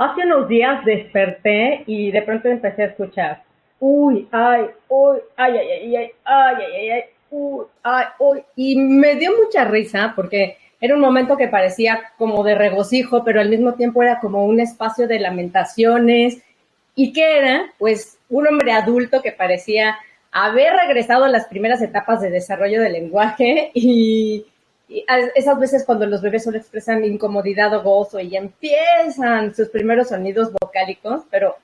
Hace unos días desperté y de pronto empecé a escuchar, uy, ay, uy, ay, ay, ay, ay, ay, ay, ay, ay, uy, ay, uy, y me dio mucha risa porque era un momento que parecía como de regocijo, pero al mismo tiempo era como un espacio de lamentaciones. ¿Y qué era? Pues un hombre adulto que parecía haber regresado a las primeras etapas de desarrollo del lenguaje y esas veces cuando los bebés solo expresan incomodidad o gozo y empiezan sus primeros sonidos vocálicos, pero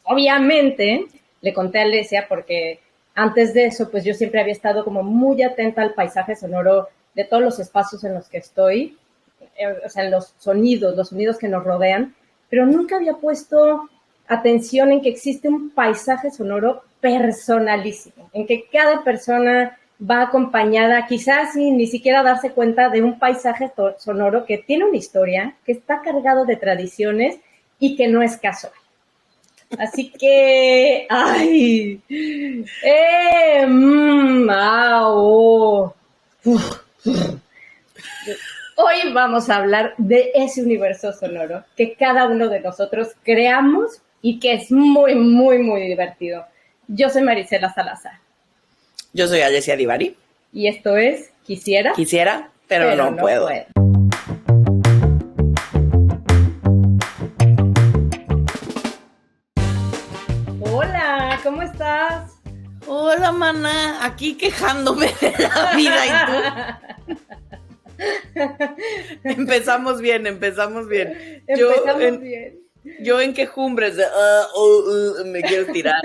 obviamente le conté a Alesia porque antes de eso, pues yo siempre había estado como muy atenta al paisaje sonoro de todos los espacios en los que estoy, o sea, los sonidos que nos rodean, pero nunca había puesto atención en que existe un paisaje sonoro personalísimo, en que cada persona va acompañada, quizás sin ni siquiera darse cuenta, de un paisaje sonoro que tiene una historia, que está cargado de tradiciones y que no es casual. Así que, ay, oh. Hoy vamos a hablar de ese universo sonoro que cada uno de nosotros creamos y que es muy, muy, muy divertido. Yo soy Marisela Salazar. Yo soy Alessia Divari. Y esto es Quisiera, pero no puedo. Hola, ¿cómo estás? Hola, maná, aquí quejándome de la vida y tú. Empezamos bien. Empezamos bien. Yo en quejumbres de me quiero tirar.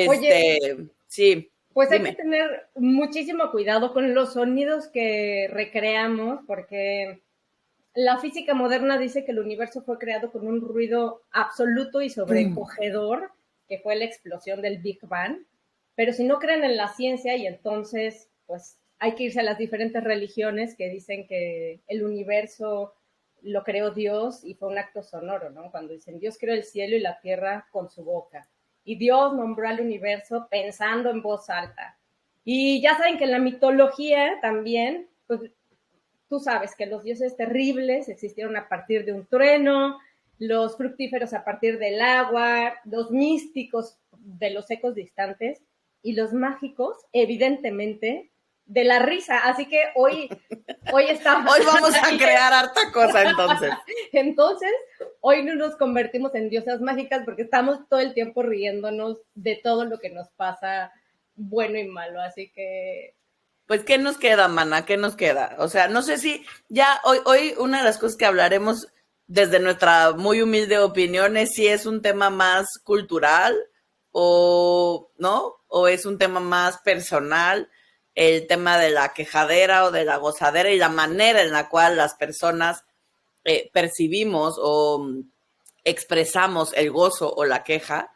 Oye, sí. Pues dime. hay que tener muchísimo cuidado con los sonidos que recreamos, porque la física moderna dice que el universo fue creado con un ruido absoluto y sobrecogedor, que fue la explosión del Big Bang. Pero si no creen en la ciencia, y entonces pues hay que irse a las diferentes religiones que dicen que el universo lo creó Dios y fue un acto sonoro, ¿no? Cuando dicen Dios creó el cielo y la tierra con su boca. Y Dios nombró al universo pensando en voz alta. Y ya saben que en la mitología también, pues tú sabes que los dioses terribles existieron a partir de un trueno, los fructíferos a partir del agua, los místicos de los ecos distantes y los mágicos, evidentemente, de la risa. Así que hoy estamos... Hoy vamos a crear harta cosa, entonces. Entonces, hoy no nos convertimos en diosas mágicas porque estamos todo el tiempo riéndonos de todo lo que nos pasa, bueno y malo. Así que pues, ¿qué nos queda, mana? ¿Qué nos queda? O sea, no sé si ya hoy una de las cosas que hablaremos desde nuestra muy humilde opinión es si es un tema más cultural o no, o es un tema más personal, el tema de la quejadera o de la gozadera y la manera en la cual las personas percibimos o expresamos el gozo o la queja.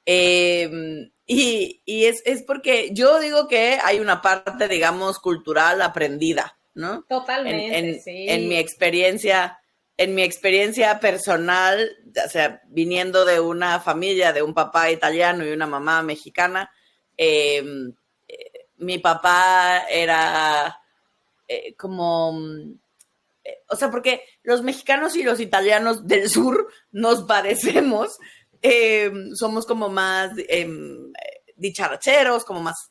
Y es porque yo digo que hay una parte, digamos, cultural aprendida, ¿no? totalmente, sí. En mi experiencia personal, o sea, viniendo de una familia de un papá italiano y una mamá mexicana, mi papá era como... o sea, porque los mexicanos y los italianos del sur nos parecemos, somos como más dicharacheros, como más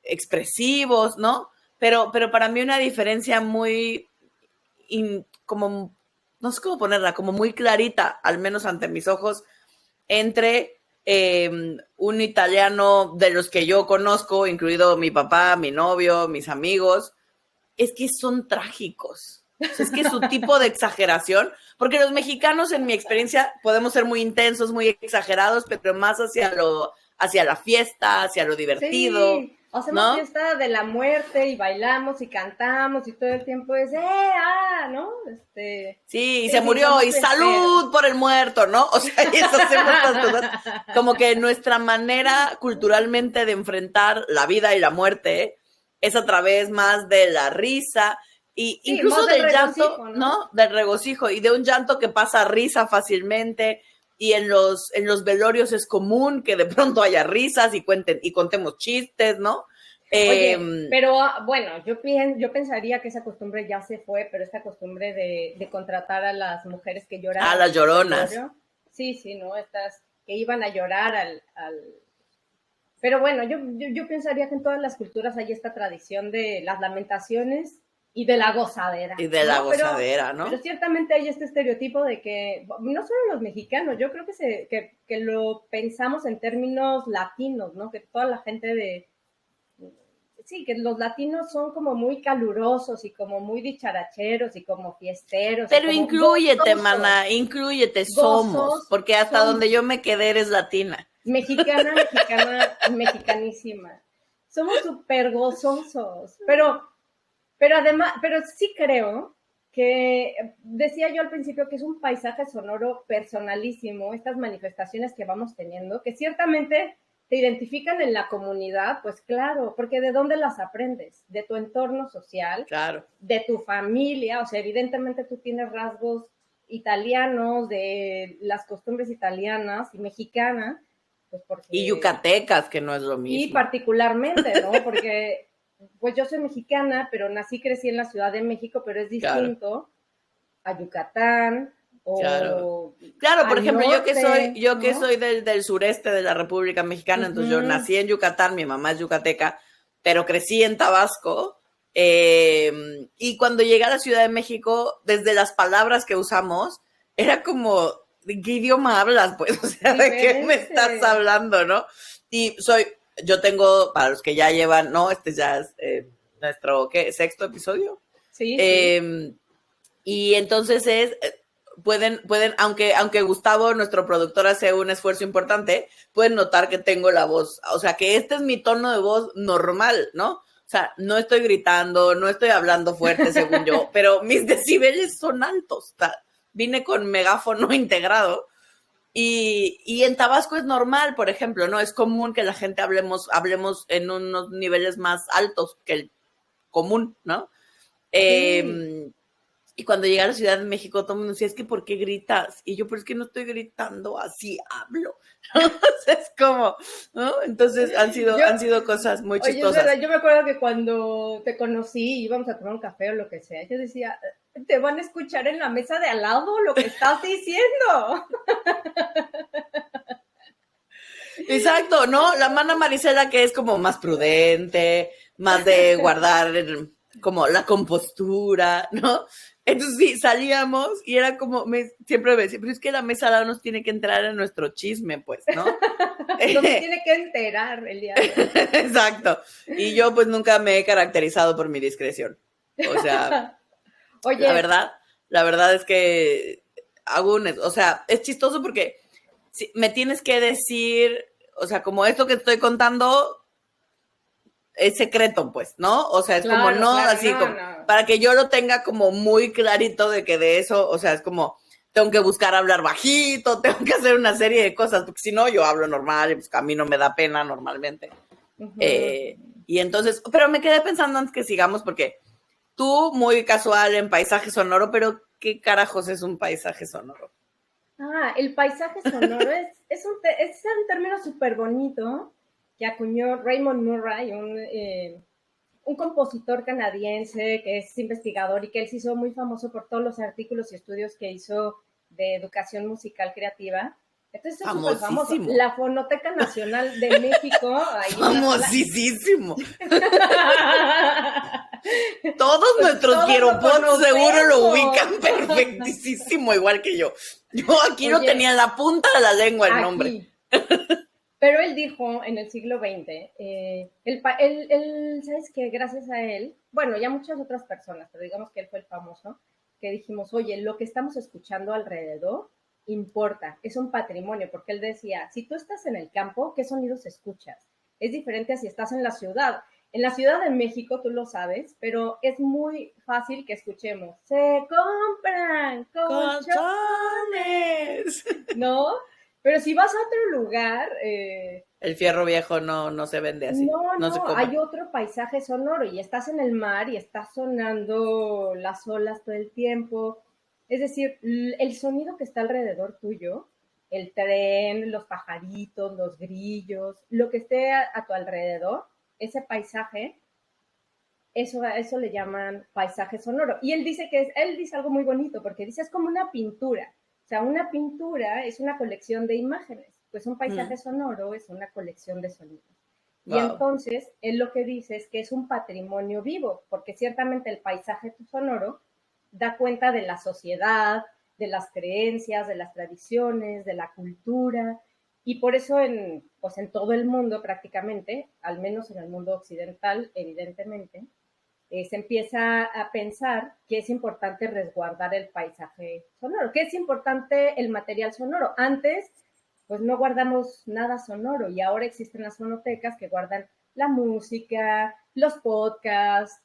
expresivos, ¿no? Pero para mí una diferencia muy, como, no sé cómo ponerla, como muy clarita, al menos ante mis ojos, entre un italiano de los que yo conozco, incluido mi papá, mi novio, mis amigos, es que son trágicos. O sea, es que su tipo de exageración, porque los mexicanos, en mi experiencia, podemos ser muy intensos, muy exagerados, pero más hacia la fiesta, hacia lo divertido, sí, hacemos ¿no? fiesta de la muerte y bailamos y cantamos y todo el tiempo es, ¿no? Sí, y sí, se murió, y fiesteros. salud por el muerto, ¿no? O sea, y eso hacemos estas cosas. Como que nuestra manera culturalmente de enfrentar la vida y la muerte es a través más de la risa, y Sí, incluso del llanto, ¿no? Del regocijo, y de un llanto que pasa a risa fácilmente, y en los velorios es común que de pronto haya risas y contemos chistes, ¿no? Oye, Eh, pero bueno, yo pensaría que esa costumbre ya se fue, pero esta costumbre de contratar a las mujeres que a lloraban las en el lloronas. velorio, sí, sí, ¿no? Estas que iban a llorar Pero bueno, yo pensaría que en todas las culturas hay esta tradición de las lamentaciones y de la gozadera, Y de la ¿no? gozadera, Pero ¿no? ciertamente hay este estereotipo de que, no solo los mexicanos, yo creo que lo pensamos en términos latinos, ¿no? Que toda la gente sí, que los latinos son como muy calurosos y como muy dicharacheros y como fiesteros y Pero como inclúyete, gozosos, mana, inclúyete, somos, gozos, porque hasta donde somos yo me quedé eres latina. mexicana, mexicana, mexicanísima. Somos súper gozosos, pero además, pero sí creo que decía yo al principio que es un paisaje sonoro personalísimo, estas manifestaciones que vamos teniendo, que ciertamente te identifican en la comunidad, pues claro, porque ¿de dónde las aprendes? De tu entorno social, Claro. de tu familia, o sea, evidentemente tú tienes rasgos italianos, de las costumbres italianas y mexicanas, pues Y porque yucatecas, que no es lo sí, mismo. particularmente, ¿no? Porque pues yo soy mexicana, pero nací, crecí en la Ciudad de México, pero es Claro, distinto a Yucatán claro. o Claro, por al ejemplo, norte, yo que ¿no? soy del sureste de la República Mexicana, entonces yo Uh-huh. nací en Yucatán, mi mamá es yucateca, pero crecí en Tabasco. Y cuando llegué a la Ciudad de México, desde las palabras que usamos, era como, ¿de qué idioma hablas? Pues, o sea, ¿de qué me estás Diferente. hablando, no? Y yo tengo, para los que ya llevan, no, este ya es nuestro, ¿qué? ¿Sexto episodio? Sí, sí. Eh, y entonces pueden, aunque Gustavo, nuestro productor, hace un esfuerzo importante, pueden notar que tengo la voz, o sea, que este es mi tono de voz normal, ¿no? O sea, no estoy gritando, no estoy hablando fuerte, según yo, pero mis decibeles son altos. O sea, vine con megáfono integrado. Y en Tabasco es normal, por ejemplo, ¿no? Es común que la gente hablemos en unos niveles más altos que el común, ¿no? Sí. Eh, y cuando llegué a la Ciudad de México, todo el mundo decía, es que ¿por qué gritas? Y yo, pero es que no estoy gritando, así hablo. Es como, ¿no? Entonces Yo, han sido cosas muy oye, es verdad, chistosas. yo me acuerdo que cuando te conocí, íbamos a tomar un café o lo que sea, yo decía, te van a escuchar en la mesa de al lado lo que estás diciendo. Exacto, ¿no? La mana Marisela que es como más prudente, más de guardar como la compostura, ¿no? Entonces sí, salíamos y era como, siempre me decía, pero es que la mesa al lado nos tiene que entrar en nuestro chisme, pues, ¿no? Nos tiene que enterar el día de hoy. Exacto. Y yo pues nunca me he caracterizado por mi discreción. O sea, la Oye, verdad, la verdad es que o sea, es chistoso porque si me tienes que decir, o sea, como esto que estoy contando es secreto, pues, ¿no? O sea, es como claro, no, claro, así no, como, no. para que yo lo tenga como muy clarito de que de eso, o sea, es como, tengo que buscar hablar bajito, tengo que hacer una serie de cosas, porque si no, yo hablo normal y pues a mí no me da pena normalmente. Uh-huh. Y entonces, pero me quedé pensando antes que sigamos, porque tú muy casual en paisaje sonoro, pero ¿qué carajos es un paisaje sonoro? Ah, el paisaje sonoro es un término súper bonito que acuñó Raymond Murray, un compositor canadiense que es investigador y que él se hizo muy famoso por todos los artículos y estudios que hizo de educación musical creativa. Entonces es súper famoso. Famosísimo. La Fonoteca Nacional de México, ahí en la sala. Famosísimo. Todos Pues nuestros todos lo Quiropods seguro lo conocemos. ubican perfectísimo, igual que yo. Yo aquí lo tenía Oye, en la punta de la lengua el nombre. aquí, pero él dijo en el siglo XX, ¿sabes qué? Gracias a él, bueno, ya muchas otras personas, pero digamos que él fue el famoso, que dijimos, oye, lo que estamos escuchando alrededor importa, es un patrimonio, porque él decía, si tú estás en el campo, ¿qué sonidos escuchas? Es diferente a si estás en la ciudad. En la Ciudad de México, tú lo sabes, pero es muy fácil que escuchemos, se compran colchones, ¡Colchones! ¿no? Pero si vas a otro lugar, El fierro viejo no se vende así, no, no se no, compra. hay otro paisaje sonoro y estás en el mar y estás sonando las olas todo el tiempo. Es decir, el sonido que está alrededor tuyo, el tren, los pajaritos, los grillos, lo que esté a tu alrededor, ese paisaje, eso le llaman paisaje sonoro. Y él dice algo muy bonito, porque dice es como una pintura. O sea, una pintura es una colección de imágenes, pues un paisaje sonoro es una colección de sonidos. Wow. Y entonces, él lo que dice es que es un patrimonio vivo, porque ciertamente el paisaje sonoro da cuenta de la sociedad, de las creencias, de las tradiciones, de la cultura, y por eso en todo el mundo prácticamente, al menos en el mundo occidental, evidentemente, se empieza a pensar que es importante resguardar el paisaje sonoro, que es importante el material sonoro. Antes, pues no guardamos nada sonoro y ahora existen las fonotecas que guardan la música, los podcasts,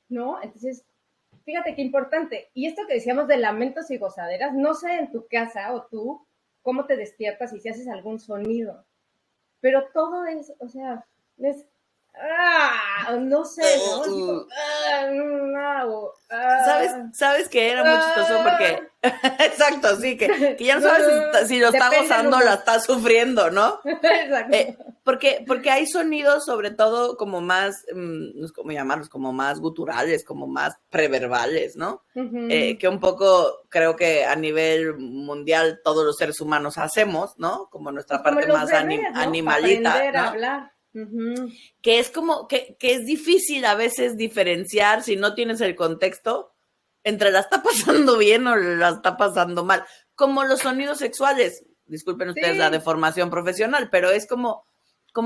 ¿no? Entonces, fíjate qué importante. Y esto que decíamos de lamentos y gozaderas, no sé en tu casa o tú cómo te despiertas y si haces algún sonido, pero todo es, o sea, es... no sé, ¿no? ¿Sabes que era muy chistoso? Porque, exacto, sí, que ya no sabes si lo está gozando o la está sufriendo, ¿no? Exacto. Porque hay sonidos, sobre todo, como más, no sé cómo llamarlos, como más guturales, como más preverbales, ¿no? Que un poco, creo que a nivel mundial todos los seres humanos hacemos, ¿no? Como nuestra parte como más bebés, ¿no? animalita, aprender ¿no? a hablar. Que es como, que es difícil a veces diferenciar si no tienes el contexto entre la está pasando bien o la está pasando mal. Como los sonidos sexuales, disculpen ustedes la deformación profesional, pero es como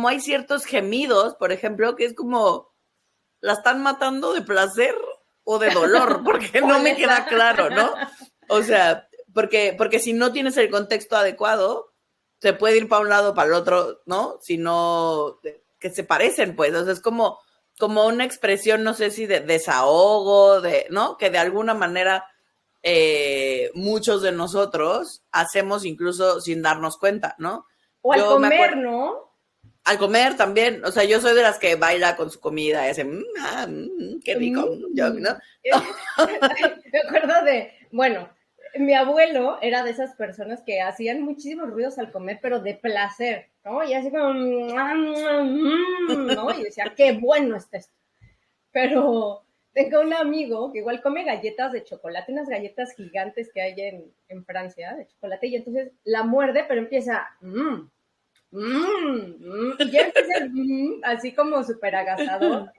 hay ciertos gemidos, por ejemplo, que es como, ¿la están matando de placer o de dolor? Porque no me queda claro, ¿no? O sea, porque si no tienes el contexto adecuado, se puede ir para un lado o para el otro, ¿no? Si no, que se parecen, pues. O sea, es como una expresión, no sé si de desahogo, ¿no? Que de alguna manera muchos de nosotros hacemos incluso sin darnos cuenta, ¿no? O al comer, ¿no? Al comer también, o sea, yo soy de las que baila con su comida y hace, qué rico, ¿no? Me acuerdo bueno, mi abuelo era de esas personas que hacían muchísimos ruidos al comer, pero de placer, ¿no? Y así como, ¿no? Y decía, qué bueno está esto. Pero tengo un amigo que igual come galletas de chocolate, unas galletas gigantes que hay en Francia de chocolate, y entonces la muerde, pero empieza, y ya empieza así como súper agasador,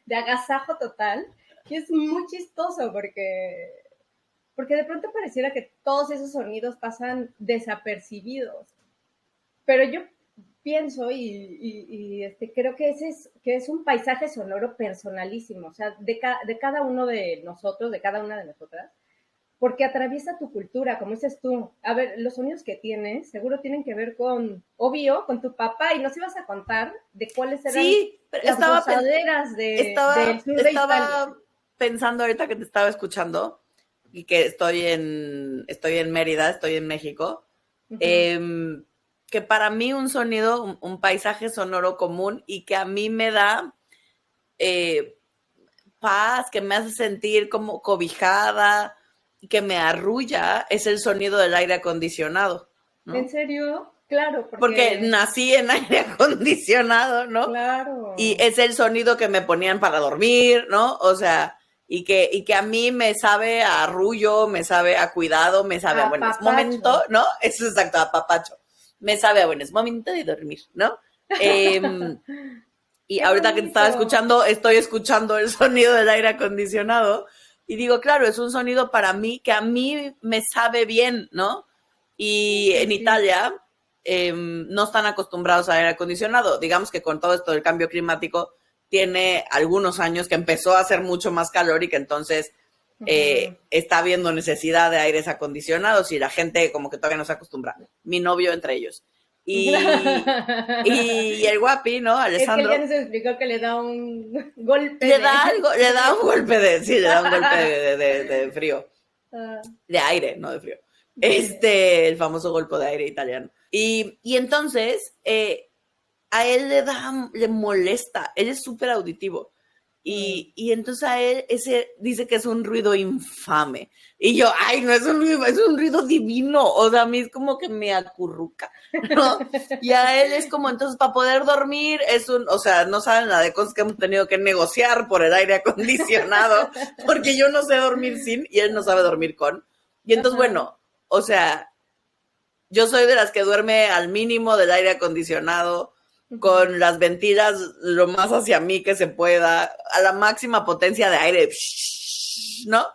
de agasajo total, y es muy chistoso porque de pronto pareciera que todos esos sonidos pasan desapercibidos, pero yo pienso y creo que es un paisaje sonoro personalísimo, o sea, de cada uno de nosotros, de cada una de nosotras, porque atraviesa tu cultura, como dices tú. A ver, los sonidos que tienes seguro tienen que ver con tu papá, y nos ibas a contar de cuáles eran las gozaderas del sur de Italia. Estaba pensando ahorita que te estaba escuchando y que estoy en Mérida, estoy en México, que para mí un sonido, un paisaje sonoro común y que a mí me da paz, que me hace sentir como cobijada, que me arrulla, es el sonido del aire acondicionado, ¿no? ¿En serio? Claro, porque nací en aire acondicionado, ¿no? Claro. Y es el sonido que me ponían para dormir, ¿no? O sea, y que a mí me sabe a arrullo, me sabe a cuidado, me sabe a bueno, es momento, ¿no? Eso es exacto, a papacho. Me sabe a bueno, es momento de dormir, ¿no? Y ahorita bonito. Que te estaba escuchando, estoy escuchando el sonido del aire acondicionado y digo, claro, es un sonido para mí que a mí me sabe bien, ¿no? Y en Italia no están acostumbrados al aire acondicionado. Digamos que con todo esto del cambio climático tiene algunos años que empezó a hacer mucho más calor y que entonces está habiendo necesidad de aires acondicionados y la gente como que todavía no se acostumbra. Mi novio entre ellos. Y el guapi, ¿no? Alessandro. Es que él ya nos explicó que le da un golpe. Le da un golpe de frío. De aire, no de frío. El famoso golpe de aire italiano. Y entonces, a él le molesta. Él es súper auditivo. Y entonces a él ese dice que es un ruido infame. Y yo, ay, no es un ruido, es un ruido divino. O sea, a mí es como que me acurruca, ¿no? Y a él es como, entonces, para poder dormir es o sea, no saben la de cosas que hemos tenido que negociar por el aire acondicionado, porque yo no sé dormir sin y él no sabe dormir con. Y entonces, bueno, o sea, yo soy de las que duerme al mínimo del aire acondicionado, con las ventilas lo más hacia mí que se pueda, a la máxima potencia de aire, ¿no?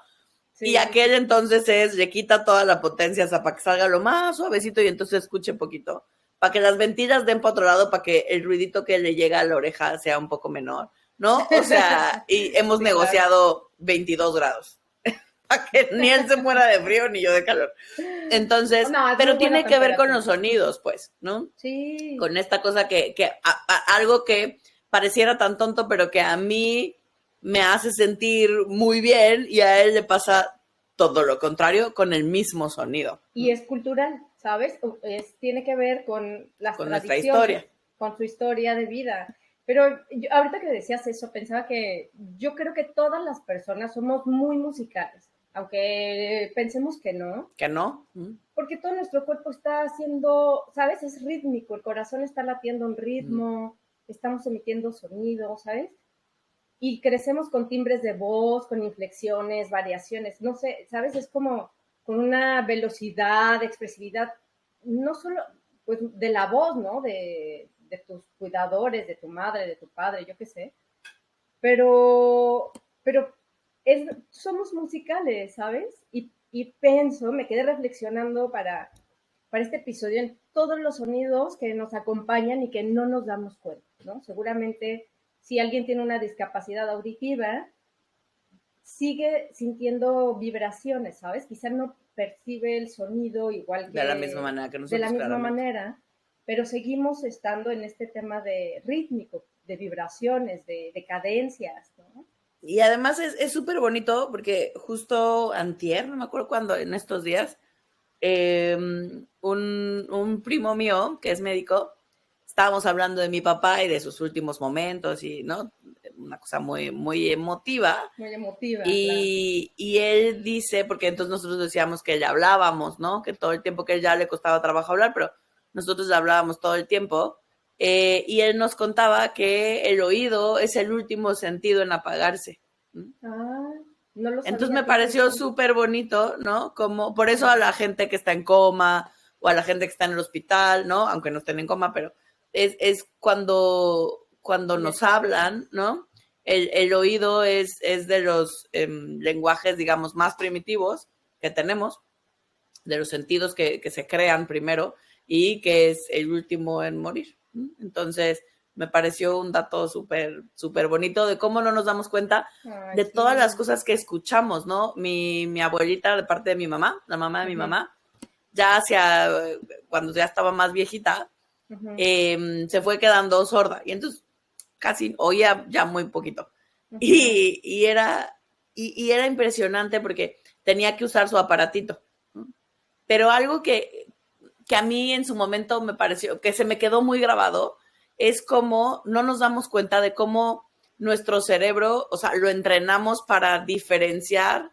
Sí. Y aquel entonces le quita toda la potencia hasta para que salga lo más suavecito y entonces escuche poquito, para que las ventilas den para otro lado, para que el ruidito que le llega a la oreja sea un poco menor, ¿no? O sea, y hemos negociado 22 grados. Para que ni él se muera de frío ni yo de calor. Entonces, no, pero tiene que ver con los sonidos, pues, ¿no? Sí. Con esta cosa que algo que pareciera tan tonto, pero que a mí me hace sentir muy bien y a él le pasa todo lo contrario con el mismo sonido. Y es cultural, ¿sabes? Tiene que ver con las con nuestra historia. Con su historia de vida. Pero yo, ahorita que decías eso, pensaba que yo creo que todas las personas somos muy musicales, aunque pensemos que no. ¿Que no? Porque todo nuestro cuerpo está haciendo, ¿sabes? Es rítmico, el corazón está latiendo un ritmo, estamos emitiendo sonidos, ¿sabes? Y crecemos con timbres de voz, con inflexiones, variaciones, no sé, ¿sabes? Es como con una velocidad, expresividad, no solo pues de la voz, ¿no? De tus cuidadores, de tu madre, de tu padre, yo qué sé. Pero somos musicales, ¿sabes? Y pienso, me quedé reflexionando para este episodio en todos los sonidos que nos acompañan y que no nos damos cuenta, ¿no? Seguramente si alguien tiene una discapacidad auditiva, sigue sintiendo vibraciones, ¿sabes? Quizá no percibe el sonido igual que... De la misma manera que nosotros. De la misma manera, pero seguimos estando en este tema de rítmico, de vibraciones, de cadencias, ¿no? Y además es súper bonito porque justo antier, no me acuerdo cuándo, en estos días, un primo mío que es médico, estábamos hablando de mi papá y de sus últimos momentos y, ¿no? Una cosa muy, muy emotiva. Muy emotiva, y, claro. Y él dice, porque entonces nosotros decíamos que le hablábamos, ¿no? Que todo el tiempo que él ya le costaba trabajo hablar, pero nosotros le hablábamos todo el tiempo. Y él nos contaba que el oído es el último sentido en apagarse. Ah, no lo sabía. Entonces me pareció súper bonito, ¿no? Como por eso a la gente que está en coma o a la gente que está en el hospital, ¿no? Aunque no estén en coma, pero es cuando nos hablan, ¿no? El oído es de los lenguajes, digamos, más primitivos que tenemos, de los sentidos que se crean primero y que es el último en morir. Entonces, me pareció un dato súper, súper bonito de cómo no nos damos cuenta de todas las cosas que escuchamos, ¿no? Mi abuelita, de parte de mi mamá, la mamá de mi mamá, ya cuando ya estaba más viejita, se fue quedando sorda y entonces casi oía ya muy poquito. Y era impresionante porque tenía que usar su aparatito. Pero algo que a mí en su momento me pareció, que se me quedó muy grabado, es como no nos damos cuenta de cómo nuestro cerebro, o sea, lo entrenamos para diferenciar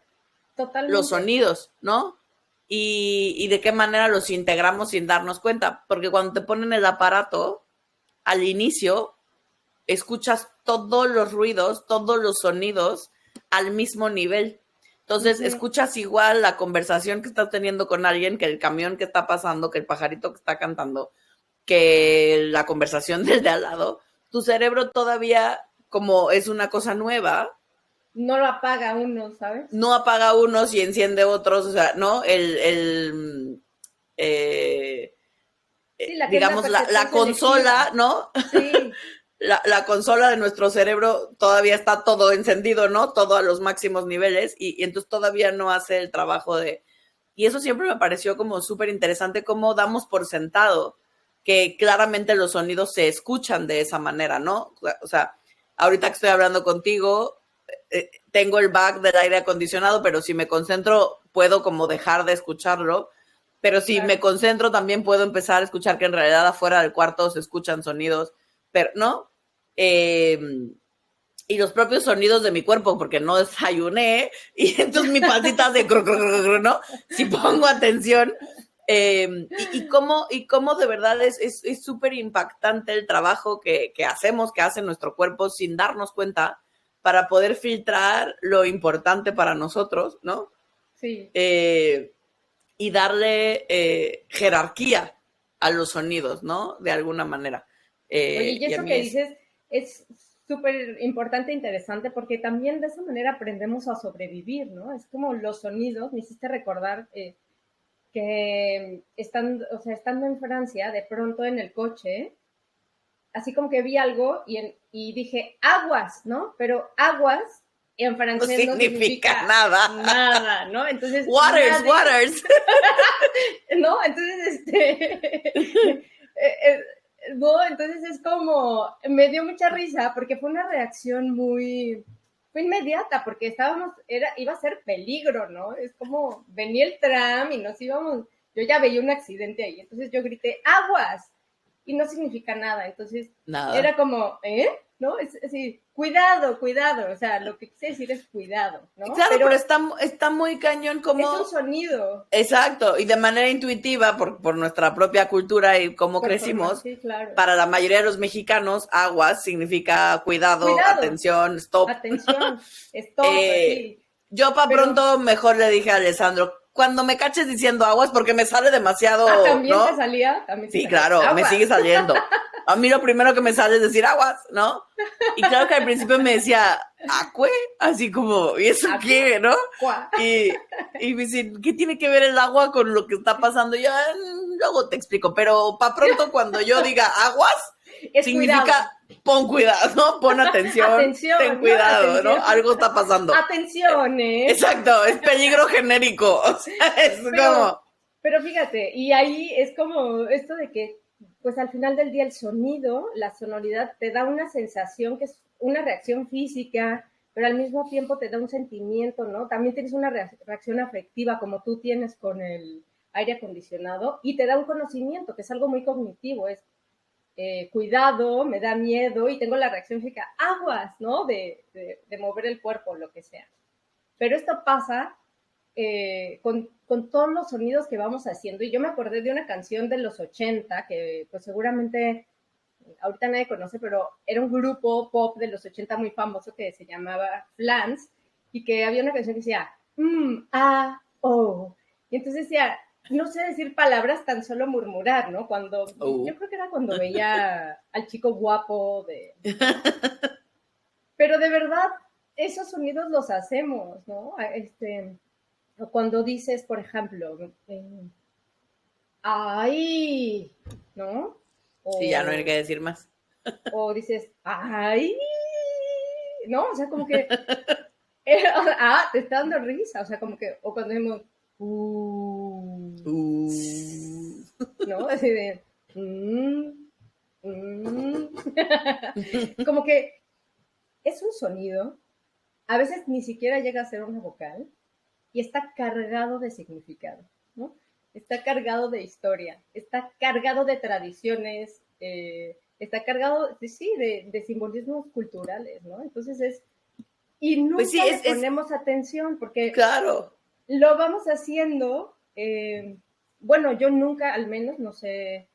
los sonidos, ¿no? Y de qué manera los integramos sin darnos cuenta. Porque cuando te ponen el aparato, al inicio, escuchas todos los ruidos, todos los sonidos al mismo nivel. Entonces, escuchas igual la conversación que estás teniendo con alguien, que el camión que está pasando, que el pajarito que está cantando, que la conversación del de al lado. Tu cerebro todavía, como es una cosa nueva, no lo apaga uno, ¿sabes? No apaga unos y enciende otros, o sea, ¿no? Digamos, la consola, ¿no? Sí. La consola de nuestro cerebro todavía está todo encendido, ¿no? Todo a los máximos niveles y entonces todavía no hace el trabajo de... Y eso siempre me pareció como súper interesante, cómo damos por sentado que claramente los sonidos se escuchan de esa manera, ¿no? O sea, ahorita que estoy hablando contigo, tengo el back del aire acondicionado, pero si me concentro puedo como dejar de escucharlo, pero si me concentro también puedo empezar a escuchar que en realidad afuera del cuarto se escuchan sonidos, pero ¿no? y los propios sonidos de mi cuerpo, porque no desayuné, y entonces mi pancita hace ¿no? Si pongo atención. Y cómo de verdad es súper impactante el trabajo que hacemos, que hace nuestro cuerpo sin darnos cuenta, para poder filtrar lo importante para nosotros, ¿no? Sí. Y darle jerarquía a los sonidos, ¿no? De alguna manera. Oye, y Y a eso mí que dices es súper importante e interesante porque también de esa manera aprendemos a sobrevivir, ¿no? Es como los sonidos, me hiciste recordar que estando en Francia, de pronto en el coche, así como que vi algo y dije, aguas, ¿no? Pero aguas en no francés no significa significa nada. nada, ¿no? Entonces, Waters. ¿no? Entonces, no, entonces es como, me dio mucha risa porque fue una reacción fue inmediata porque iba a ser peligro, ¿no? Es como, venía el tram y nos íbamos, yo ya veía un accidente ahí, entonces yo grité, aguas, y no significa nada, entonces Nada. era como, ¿no? Es decir, cuidado, o sea, lo que quise decir es cuidado, ¿no? Claro, pero está muy cañón como... Es un sonido. Exacto, y de manera intuitiva, por nuestra propia cultura y cómo crecimos, Sí, claro. Para la mayoría de los mexicanos, aguas significa cuidado, atención, stop. Atención, stop, sí. Yo pronto mejor le dije a Alessandro, cuando me caches diciendo aguas, porque me sale demasiado, ¿también ¿no? te salía? ¿También te sí, salía? claro, Aguas. me sigue saliendo. A mí lo primero que me sale es decir aguas, ¿no? Y claro que al principio me decía, ¿acue? Así como, ¿y eso ¿Acue? qué, no? Y me dice, ¿qué tiene que ver el agua con lo que está pasando? Yo, luego te explico, pero pronto cuando yo diga aguas, significa cuidado. Pon cuidado, ¿no? Pon atención, ten cuidado, atención. ¿no? Algo está pasando. Atención, Exacto, es peligro genérico, o sea, es como... Pero fíjate, y ahí es como esto de que, pues al final del día el sonido, la sonoridad, te da una sensación que es una reacción física, pero al mismo tiempo te da un sentimiento, ¿no? También tienes una reacción afectiva como tú tienes con el aire acondicionado y te da un conocimiento, que es algo muy cognitivo, es cuidado, me da miedo y tengo la reacción física, aguas, ¿no? De mover el cuerpo, lo que sea. Pero esto pasa con todos los sonidos que vamos haciendo. Y yo me acordé de una canción de los 80 que pues seguramente ahorita nadie conoce, pero era un grupo pop de los 80 muy famoso que se llamaba Flans y que había una canción que decía, oh. Y entonces decía, no sé decir palabras, tan solo murmurar, ¿no? Yo creo que era cuando veía al chico guapo Pero de verdad, esos sonidos los hacemos, ¿no? O cuando dices, por ejemplo, ¡ay! ¿No? Sí, ya no hay que decir más. O dices, ¡ay! ¿No? O sea, como que, te está dando risa, o sea, como que, o cuando decimos, ¿no? Así de, como que es un sonido, a veces ni siquiera llega a ser una vocal, y está cargado de significado, ¿no? Está cargado de historia, está cargado de tradiciones, está cargado, de simbolismos culturales, ¿no? Entonces y nunca pues sí, le ponemos atención porque claro, lo vamos haciendo, bueno, yo nunca, al menos, no sé,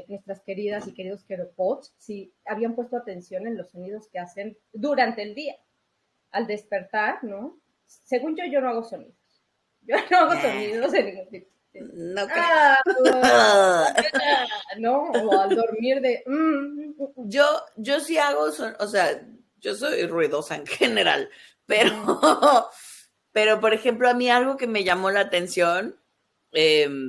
nuestras queridas y queridos queropods, si habían puesto atención en los sonidos que hacen durante el día, al despertar, ¿no? Según yo no hago sonidos. Yo no hago sonidos en ningún tipo. No creo. No, o al dormir de... Yo sí hago, o sea, yo soy ruidosa en general, pero por ejemplo, a mí algo que me llamó la atención, te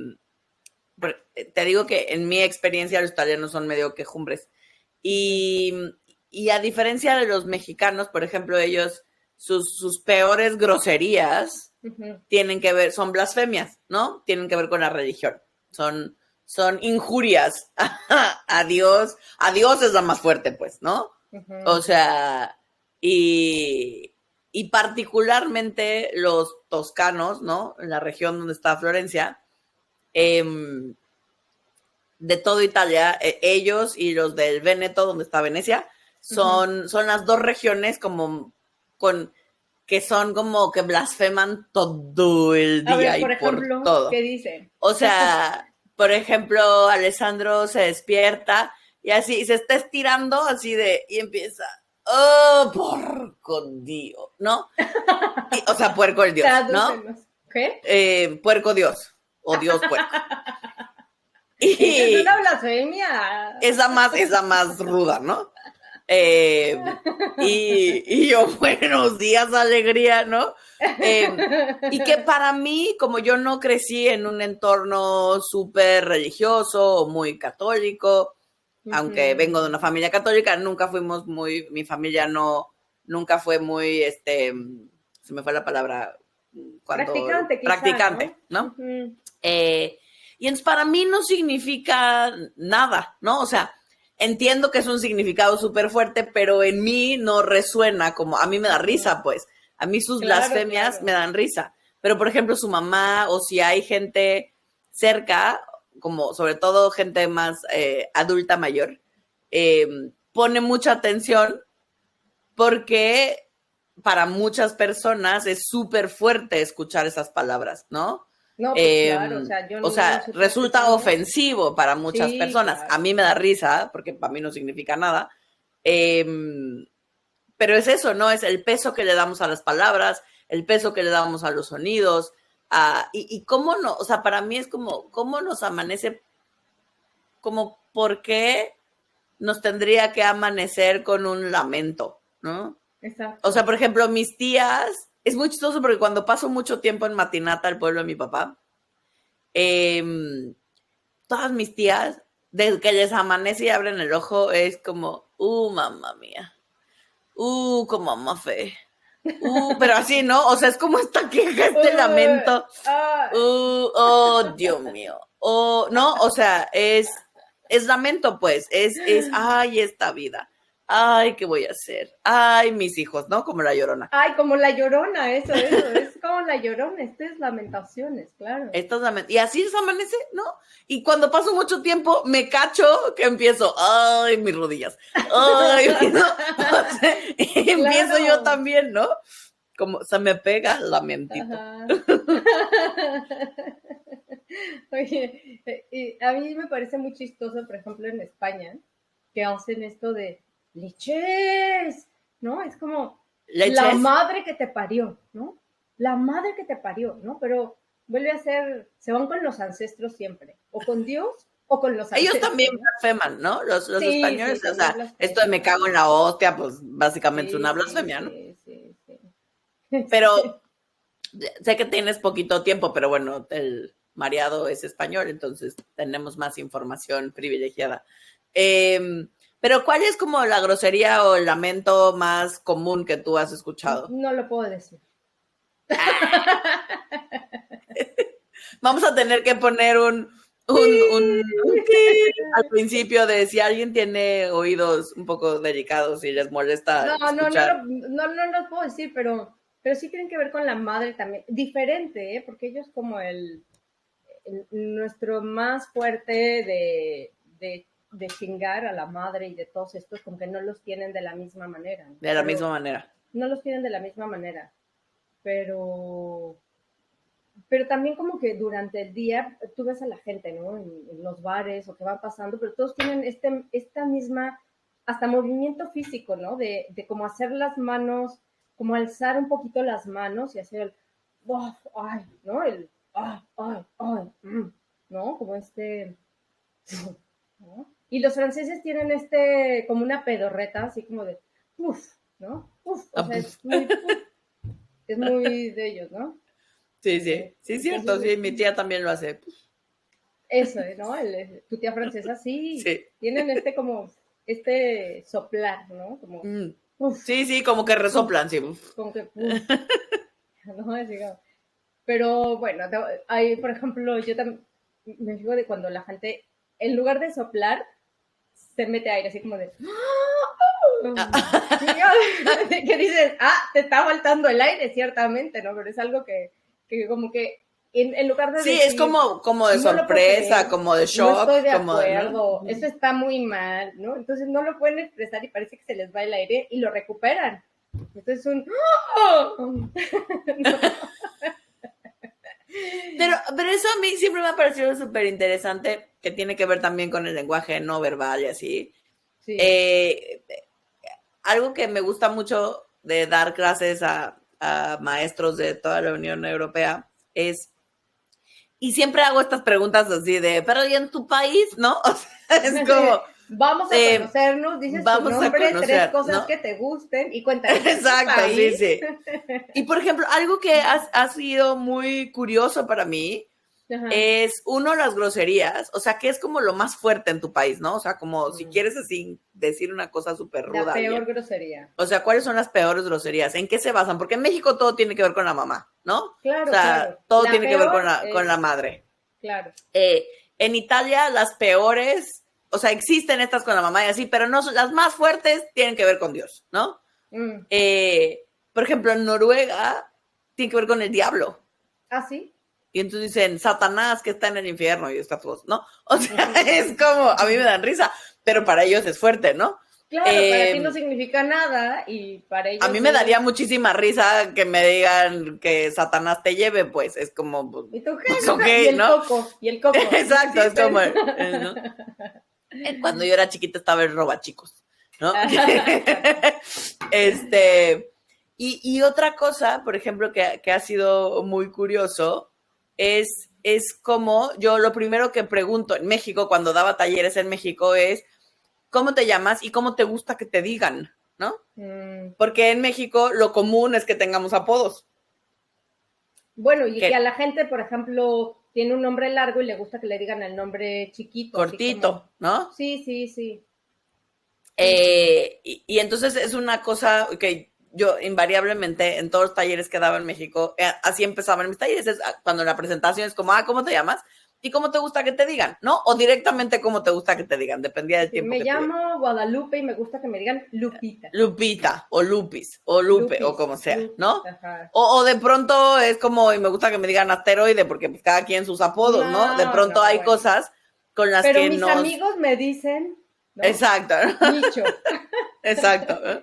digo que en mi experiencia los italianos son medio quejumbres. Y a diferencia de los mexicanos, por ejemplo, ellos... Sus peores groserías tienen que ver, son blasfemias, ¿no? Tienen que ver con la religión. Son injurias a Dios. A Dios es la más fuerte, pues, ¿no? O sea, y particularmente los toscanos, ¿no? En la región donde está Florencia, de toda Italia, ellos y los del Véneto, donde está Venecia, son las dos regiones como que son como que blasfeman todo el día. A ver, y por ejemplo, todo. ¿qué dice? O sea, por ejemplo, Alessandro se despierta y así se está estirando así y empieza, oh, porco Dios, ¿no? O sea, puerco el Dios, ¿no? ¿Qué? Puerco Dios o Dios puerco. Esa es Y una blasfemia. esa más ruda, ¿no? Y yo, buenos días, alegría, ¿no? Y que para mí, como yo no crecí en un entorno súper religioso o muy católico, aunque vengo de una familia católica, mi familia nunca fue muy, se me fue la palabra, practicante, ¿no? Y entonces para mí no significa nada, ¿no? O sea, entiendo que es un significado súper fuerte, pero en mí no resuena como, a mí me da risa, pues. A mí sus blasfemias me dan risa. Pero, por ejemplo, su mamá o si hay gente cerca, como sobre todo gente más adulta mayor, pone mucha atención porque para muchas personas es súper fuerte escuchar esas palabras, ¿no? No, pues claro, o sea, resulta ofensivo para muchas personas. Claro. A mí me da risa, porque para mí no significa nada. Pero es eso, ¿no? Es el peso que le damos a las palabras, el peso que le damos a los sonidos, y cómo no, o sea, para mí es como, cómo nos amanece, como por qué nos tendría que amanecer con un lamento, ¿no? Exacto. O sea, por ejemplo, mis tías, es muy chistoso porque cuando paso mucho tiempo en Matinata, el pueblo de mi papá, todas mis tías, desde que les amanece y abren el ojo, es como, mamá mía, como mamá fe, pero así, ¿no? O sea, es como esta queja, este lamento, oh, Dios mío, no, o sea, es lamento, pues, ay, esta vida. Ay, ¿qué voy a hacer? Ay, mis hijos, ¿no? Como la Llorona. Ay, como la Llorona, eso, es como la Llorona, esto es lamentaciones, claro. Y así se amanece, ¿no? Y cuando paso mucho tiempo, me cacho que empiezo, ay, mis rodillas, ay, ¿no? O sea, y empiezo yo también, ¿no? Como se me pega el lamentito. Oye, a mí me parece muy chistoso, por ejemplo, en España, que hacen esto de leches, ¿no? Es como ¿leches? La madre que te parió, ¿no? La madre que te parió, ¿no? Pero vuelve a ser, se van con los ancestros siempre, o con Dios o con los ancestros. Ellos también blasfeman, ¿no? Los españoles, o sea, esto de me cago en la hostia, pues básicamente es una blasfemia, ¿no? Sí. Pero sé que tienes poquito tiempo, pero bueno, el mareado es español, entonces tenemos más información privilegiada. Pero ¿cuál es como la grosería o el lamento más común que tú has escuchado? No lo puedo decir. Vamos a tener que poner un al principio de si alguien tiene oídos un poco delicados y les molesta escuchar. No lo puedo decir, pero sí tienen que ver con la madre también. Diferente, ¿eh? Porque ellos como nuestro más fuerte de chingar a la madre y de todos estos, como que no los tienen de la misma manera, ¿no? De la misma manera. No los tienen de la misma manera, pero también como que durante el día tú ves a la gente, ¿no? En los bares o que van pasando, pero todos tienen esta misma, hasta movimiento físico, ¿no? De como hacer las manos, como alzar un poquito las manos y hacer el, ay, ¿no? El, ay, ¿no? Como ¿no? Y los franceses tienen como una pedorreta, así como de, ¿no? O sea, es muy de ellos, ¿no? Sí, cierto, sí, mi tía también lo hace. Eso, ¿no? Tu tía francesa, sí. Tienen como, soplar, ¿no? Como, sí, como que resoplan, sí. Como que, no, pero bueno, hay, por ejemplo, yo también me fijo de cuando la gente, en lugar de soplar, se mete aire, así como de... que dices, te está faltando el aire, ciertamente, ¿no? Pero es algo que como que en lugar de Sí, decir, es como de no lo puedo sorpresa, creer, como de no shock, estoy de como de, acuerdo, ¿no? eso está muy mal, ¿no? Entonces no lo pueden expresar y parece que se les va el aire y lo recuperan. Entonces no. Pero eso a mí siempre me ha parecido súper interesante, que tiene que ver también con el lenguaje no verbal y así. Sí. Eh, Algo que me gusta mucho de dar clases a maestros de toda la Unión Europea es, y siempre hago estas preguntas así de, pero ¿y en tu país? ¿No? O sea, es como, Vamos a conocernos, dices tu vamos a nombre, 3 conocer, cosas ¿no? que te gusten y cuéntame, ¿y en tu Exacto, sí, país? sí. Y por ejemplo, algo que ha sido muy curioso para mí Ajá. es, uno, las groserías, o sea, que es como lo más fuerte en tu país, ¿no? O sea, como si quieres así decir una cosa súper La ruda a peor alguien. grosería. O sea, ¿cuáles son las peores groserías? ¿En qué se basan? Porque en México todo tiene que ver con la mamá, ¿no? O Claro, sea, claro. todo La tiene que ver peor con la es, madre. claro. En Italia, las peores, o sea, existen estas con la mamá y así, pero no las más fuertes tienen que ver con Dios, ¿no? Mm. Por ejemplo, en Noruega tiene que ver con el diablo. ¿Ah, sí? Y entonces dicen, Satanás que está en el infierno y estas cosas, ¿no? O sea, Ujú. es como, a mí me dan risa, pero para ellos es fuerte, ¿no? Claro, para ti no significa nada y para A ellos mí me es... daría muchísima risa que me digan que Satanás te lleve, pues es como, ¿Y tú qué? pues ok, Y el ¿no? coco, y el coco. No Exacto, es existen. como, ¿no? Cuando yo era chiquita estaba el roba chicos, ¿no? este, y otra cosa, por ejemplo, que ha sido muy curioso, es como yo lo primero que pregunto en México, cuando daba talleres en México, es ¿cómo te llamas y cómo te gusta que te digan? ¿No? Mm. Porque en México lo común es que tengamos apodos. Bueno, y que a Que la gente, por ejemplo, tiene un nombre largo y le gusta que le digan el nombre chiquito, así como... cortito, ¿no? Sí, sí, sí. Sí, sí. Y entonces es una cosa que yo invariablemente en todos los talleres que daba en México, así empezaban mis talleres, cuando la presentación es como, ¿cómo te llamas? ¿Y cómo te gusta que te digan? ¿No? O directamente cómo te gusta que te digan, dependía del Sí, tiempo me que tuviera. llamo Guadalupe y me gusta que me digan Lupita. Lupita, o Lupis, o Lupe, o Lupis, como sea, Lupis, ¿no? ajá. O de pronto es como, y me gusta que me digan asteroide, porque pues cada quien sus apodos, ¿no? De No, pronto no, hay bueno. cosas con las Pero que mis nos... amigos me dicen, ¿no? Exacto, Nicho. exacto. ¿No?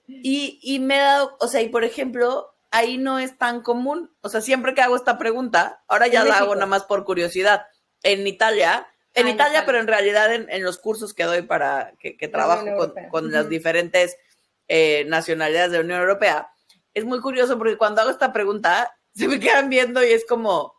Y me he dado, o sea, y por ejemplo, ahí no es tan común, o sea, siempre que hago esta pregunta, ahora En ya la hago nada México. más por curiosidad, en Ah, en Italia, pero Italia. en realidad en los cursos que doy para que La Unión trabajo Europea. con las diferentes nacionalidades de la Unión Europea, es muy curioso porque cuando hago esta pregunta, se me quedan viendo y es como,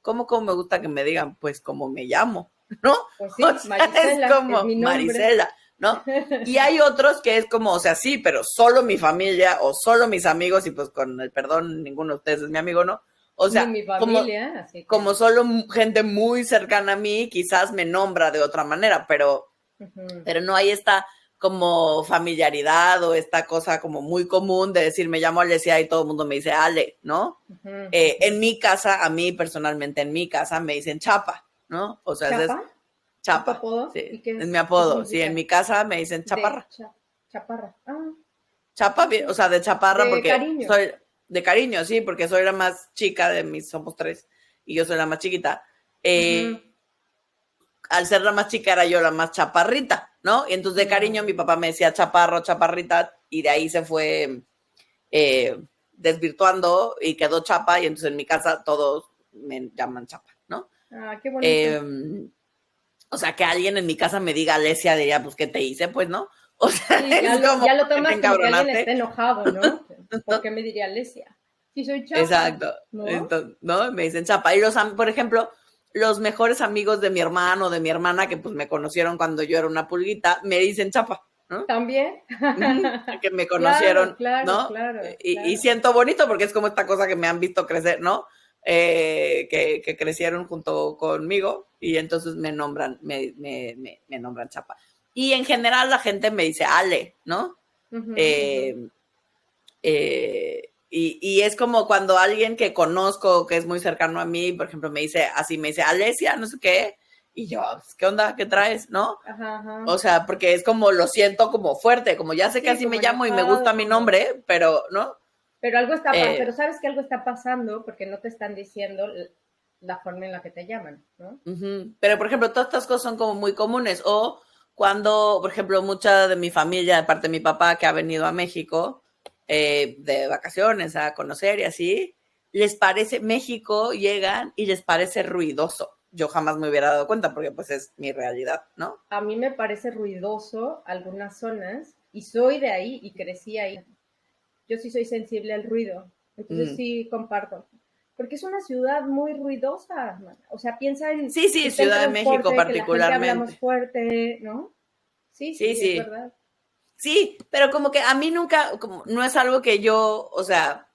¿cómo me gusta que me digan? Pues como me llamo, ¿no? Pues O sí, sea, es Marisela es como mi nombre. Marisela, ¿no? Y hay otros que es como, o sea, sí, pero solo mi familia o solo mis amigos, y pues con el perdón, ninguno de ustedes es mi amigo, ¿no? O Ni sea, mi familia, así que. como solo gente muy cercana a mí, quizás me nombra de otra manera, Uh-huh. pero no hay esta como familiaridad o esta cosa como muy común de decir me llamo Alesia y todo el mundo me dice Ale, ¿no? Uh-huh, En mi casa, a mí personalmente en mi casa me dicen Chapa, ¿no? O sea, ¿Chapa? es ¿Es tu Chapa, apodo? sí, ¿Y qué es mi es? ¿Qué apodo, sí, en significa? mi casa me dicen De Chaparra. chaparra. Ah, Chapa, ok. o sea, de chaparra De porque cariño. soy de cariño, sí, porque soy la más chica de mis, somos tres, y yo soy la más chiquita. Uh-huh. Al ser la más chica era yo la más chaparrita, ¿no? Y entonces de cariño mi papá me decía chaparro, chaparrita, y de ahí se fue desvirtuando y quedó chapa, y entonces en mi casa todos me llaman chapa, ¿no? Ah, qué bonito. Eh, o sea, que alguien en mi casa me diga Alesia, diría, pues, ¿qué te hice? Pues, ¿no? O sea, Sí, es como, ya lo que te tomas como que alguien encabronaste. está enojado, ¿no? ¿Por qué me diría Alesia? Si soy chapa, Exacto. ¿no? Entonces, ¿no? Me dicen chapa. Y por ejemplo, los mejores amigos de mi hermano o de mi hermana, que pues me conocieron cuando yo era una pulguita, me dicen chapa, ¿no? También. Que me Claro, conocieron, claro, ¿no? claro, Y claro. siento bonito porque es como esta cosa que me han visto crecer, ¿no? Que crecieron junto conmigo y entonces me nombran, me nombran chapa. Y en general la gente me dice Ale, ¿no? Uh-huh, uh-huh. Eh, y es como cuando alguien que conozco, que es muy cercano a mí, por ejemplo, me dice Alesia, no sé qué, y yo, ¿qué onda? ¿Qué traes? ¿No? Ajá, ajá. O sea, porque es como lo siento como fuerte, como ya sé que Sí, así me como llamo y me gusta enojado, mi como... nombre, pero, ¿no? Pero pero sabes que algo está pasando porque no te están diciendo la forma en la que te llaman, ¿no? Uh-huh. Pero, por ejemplo, todas estas cosas son como muy comunes. O cuando, por ejemplo, mucha de mi familia, de parte de mi papá, que ha venido a México de vacaciones a conocer y así, les parece, México llegan y les parece ruidoso. Yo jamás me hubiera dado cuenta porque pues es mi realidad, ¿no? A mí me parece ruidoso algunas zonas y soy de ahí y crecí ahí. Yo sí soy sensible al ruido, entonces sí comparto. Porque es una ciudad muy ruidosa, man. O sea, piensa en Sí, que sí, está el Ciudad de México transporte, que la gente hablamos particularmente. fuerte, ¿no? Sí, Sí, sí, es sí. verdad. Sí, pero como que a mí nunca, como, no es algo que yo, o sea,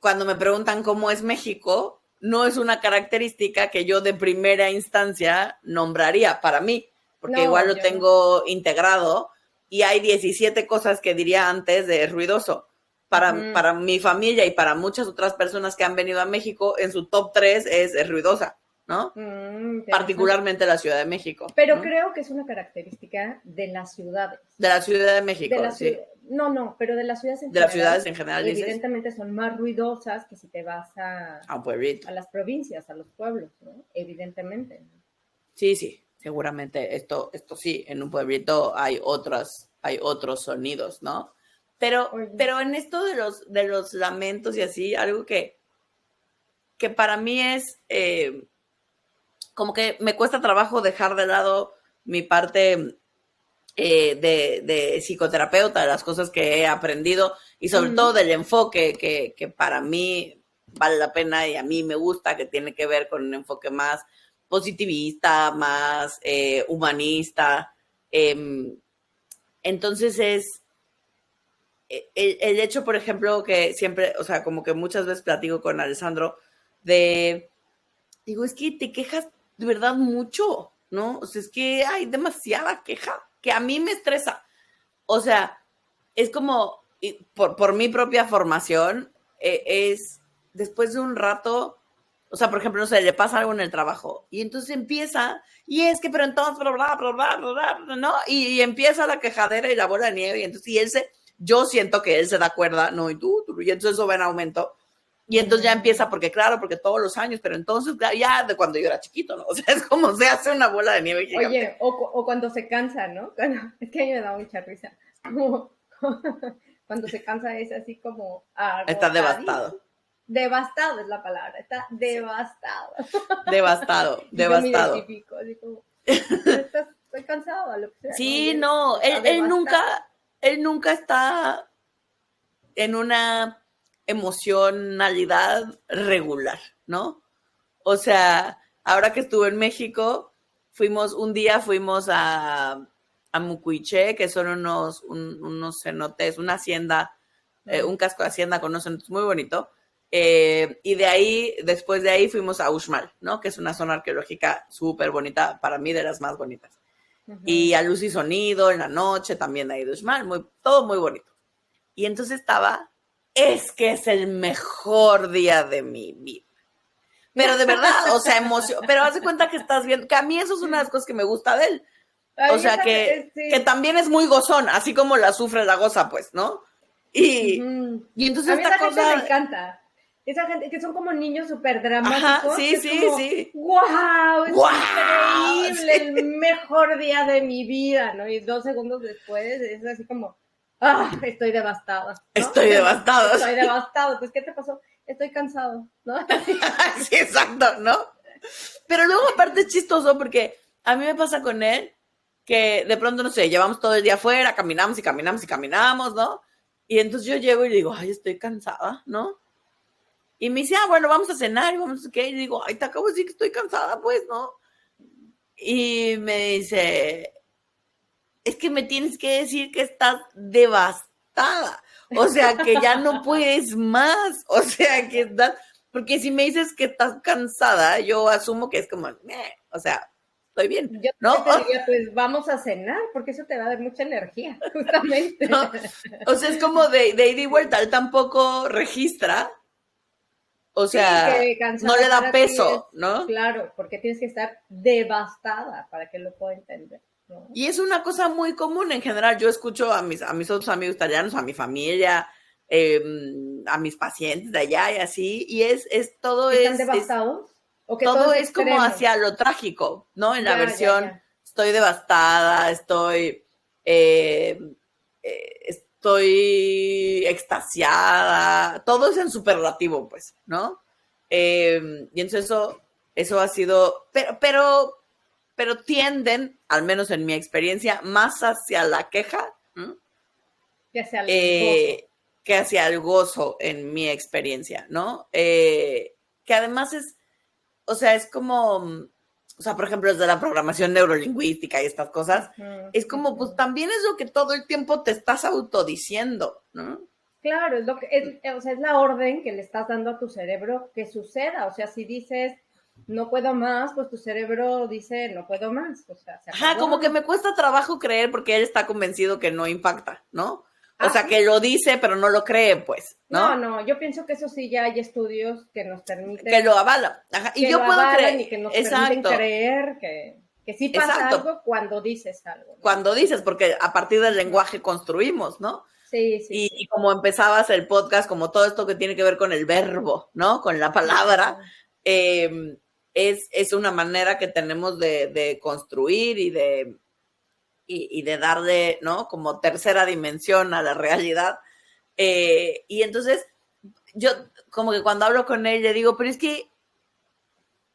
cuando me preguntan cómo es México, no es una característica que yo de primera instancia nombraría para mí, porque igual No, lo yo no. tengo integrado y hay 17 cosas que diría antes de ruidoso. Ujú. Para mi familia y para muchas otras personas que han venido a México, en su top 3 es ruidosa, ¿no? Interesante. Particularmente la Ciudad de México, Pero ¿no? creo que es una característica de las ciudades. De la Ciudad de De México, la ciudad, sí. no, no, pero de las ciudades en De las general, ciudades en general, dices, evidentemente son más ruidosas que si te vas a un pueblito. a las provincias, a los pueblos, ¿no? Evidentemente. Sí, sí, seguramente esto sí, en un pueblito hay otros sonidos, ¿no? Oye, Pero en esto de los lamentos y así, algo que para mí es como que me cuesta trabajo dejar de lado mi parte de psicoterapeuta, de las cosas que he aprendido y sobre todo del enfoque que para mí vale la pena y a mí me gusta, que tiene que ver con un enfoque más positivista, más humanista. Entonces es el hecho, por ejemplo, que siempre, o sea, como que muchas veces platico con Alessandro de, digo, es que te quejas de verdad mucho, ¿no? O sea, es que hay demasiada queja que a mí me estresa. O sea, es como, por mi propia formación, es después de un rato, o sea, por ejemplo, no sé, le pasa algo en el trabajo y entonces empieza, y es que, pero entonces, bla, bla, bla, bla, bla, bla, ¿no? Y empieza la quejadera y la bola de nieve y entonces, yo siento que él se da cuerda, ¿no? Y entonces eso va en aumento. Y entonces ya empieza, porque claro, porque todos los años, pero entonces ya de cuando yo era chiquito, ¿no? O sea, es como se hace una bola de nieve gigante. oye, o cuando se cansa, ¿no? Es que a mí me da mucha risa. Como, cuando se cansa es así como Está agotadísimo. devastado. Devastado es la palabra, está Sí. devastado. Devastado, Y yo me devastado. identifico, así como, estoy cansado, lo que sea, ¿no? Y Sí, él no, está devastado. él nunca está en una emocionalidad regular, ¿no? O sea, ahora que estuve en México, fuimos a Mucuiche, que son unos cenotes, una hacienda, un casco de hacienda con unos cenotes muy bonito. Y de ahí, después de ahí, fuimos a Uxmal, ¿no? Que es una zona arqueológica súper bonita, para mí de las más bonitas. Y a luz y sonido en la noche también ahí de Uxmal, todo muy bonito. Y entonces es que es el mejor día de mi vida. Pero de verdad, o sea, pero haz de cuenta que estás viendo, que a mí eso es una de las cosas que me gusta de él. O Ahí sea, está, que sí. también es muy gozón, así como la sufre la goza, pues, ¿no? Y A entonces mí esta esa gente me cosa, encanta. Esa gente que son como niños súper ajá, dramáticos, que sí, es sí, como, sí. wow, es ¡Guau! increíble, Sí. el mejor día de mi vida, ¿no? Y 2 segundos después es así como, estoy devastada, ¿no? Estoy devastado. Estoy devastado. Pues, ¿qué te pasó? Estoy cansado, ¿no? Sí, exacto, ¿no? Pero luego aparte es chistoso porque a mí me pasa con él que de pronto, no sé, llevamos todo el día afuera, caminamos y caminamos y caminamos, ¿no? Y entonces yo llego y le digo, ay, estoy cansada, ¿no? Y me dice, bueno, vamos a cenar y vamos a qué. Y digo, ay, te acabo de decir que estoy cansada, pues, ¿no? Y me dice, es que me tienes que decir que estás devastada. O sea, que ya no puedes más. O sea, que estás... Porque si me dices que estás cansada, yo asumo que es como, o sea, estoy bien, Yo ¿no? te diría, pues vamos a cenar, porque eso te va a dar mucha energía, justamente. ¿No? O sea, es como de ida y vuelta. Él tampoco registra, o Sí, sea, que no le cansada da para ti es, peso, ¿no? claro, porque tienes que estar devastada para que lo pueda entender, ¿no? Y es una cosa muy común en general. Yo escucho a mis otros amigos italianos, a mi familia, a mis pacientes de allá y así, y es todo ¿Están es devastados? O que todo es es como hacia lo trágico, ¿no? En la versión estoy devastada, estoy extasiada, todo es en superlativo, pues, ¿no? Y entonces eso ha sido, pero tienden, al menos en mi experiencia, más hacia la queja, ¿no? Que hacia el gozo. Que hacia el gozo en mi experiencia, ¿no? Que además o sea, es como, o sea, por ejemplo, desde la programación neurolingüística y estas cosas, es como, pues también es lo que todo el tiempo te estás autodiciendo, ¿no? Claro, es lo que o sea, es la orden que le estás dando a tu cerebro que suceda. O sea, si dices no puedo más, pues tu cerebro dice no puedo más. O sea, se acabó. Ajá, como que me cuesta trabajo creer porque él está convencido que no impacta, ¿no? O sea, ¿sí? que lo dice, pero no lo cree, pues, ¿no? No, yo pienso que eso sí ya hay estudios que nos permiten. Que lo avalan. Ajá. Y que yo lo puedo avalan creer. y que nos Exacto. permiten creer que sí pasa algo cuando dices algo, ¿no? Cuando dices, porque a partir del lenguaje construimos, ¿no? Sí. Y como empezabas el podcast, como todo esto que tiene que ver con el verbo, ¿no? Con la palabra, es una manera que tenemos de construir y de darle, ¿no? Como tercera dimensión a la realidad. Y entonces, yo como que cuando hablo con él le digo, pero es que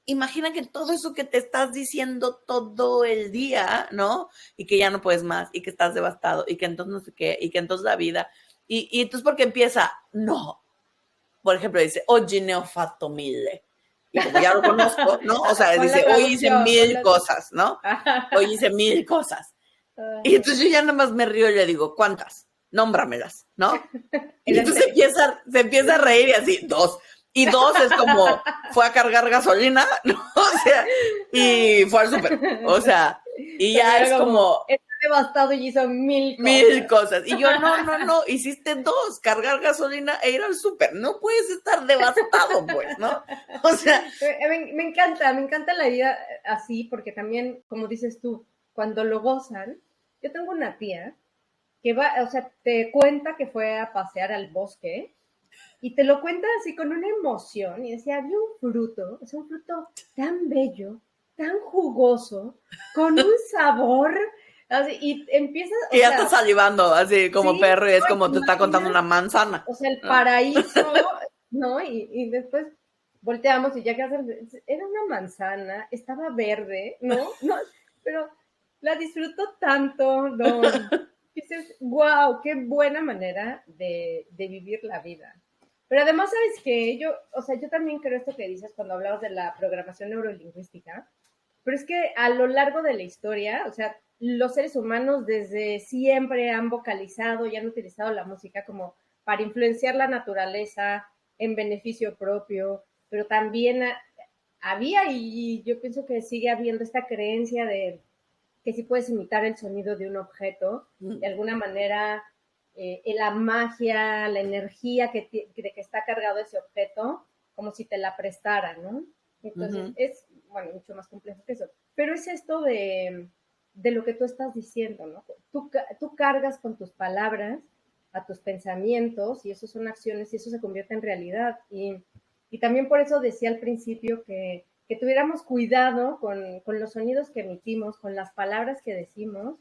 imagina que todo eso que te estás diciendo todo el día, ¿no? Y que ya no puedes más, y que estás devastado, y que entonces no sé qué, y que entonces la vida. Y entonces porque empieza, no. Por ejemplo, dice, oggi ne ho fatto mille. Y como ya lo conozco, ¿no? O sea, dice, hoy hice 1000 cosas, ¿no? Hoy hice 1000 cosas. Y entonces yo ya nada más me río y le digo, ¿cuántas? Nómbramelas, ¿no? Y entonces se empieza a reír y así, 2. Y 2 es como, fue a cargar gasolina, ¿no? O sea, y fue al súper. O sea, y ya es como... Está devastado y hizo 1000 cosas. 1000 cosas. Y yo, no, hiciste 2, cargar gasolina e ir al súper. No puedes estar devastado, pues, ¿no? O sea... Me encanta la vida así, porque también, como dices tú, cuando lo gozan, yo tengo una tía que va, o sea, te cuenta que fue a pasear al bosque y te lo cuenta así con una emoción y decía, había un fruto, es un fruto tan bello, tan jugoso, con un sabor, así, y empiezas... Y ya estás salivando, así como sí, perro, y es como te está contando una manzana. O sea, el paraíso, ¿no? Y después volteamos y ya que era una manzana, estaba verde, ¿no? Pero la disfruto tanto, ¿no? Dices, wow, qué buena manera de vivir la vida. Pero además, ¿sabes qué? Yo también creo esto que dices cuando hablabas de la programación neurolingüística, pero es que a lo largo de la historia, o sea, los seres humanos desde siempre han vocalizado y han utilizado la música como para influenciar la naturaleza en beneficio propio, pero también había, y yo pienso que sigue habiendo esta creencia de que si puedes imitar el sonido de un objeto, de alguna manera la magia, la energía de que está cargado ese objeto, como si te la prestara, ¿no? Entonces es, bueno, mucho más complejo que eso. Pero es esto de lo que tú estás diciendo, ¿no? Tú cargas con tus palabras a tus pensamientos y eso son acciones y eso se convierte en realidad. Y también por eso decía al principio que tuviéramos cuidado con los sonidos que emitimos, con las palabras que decimos,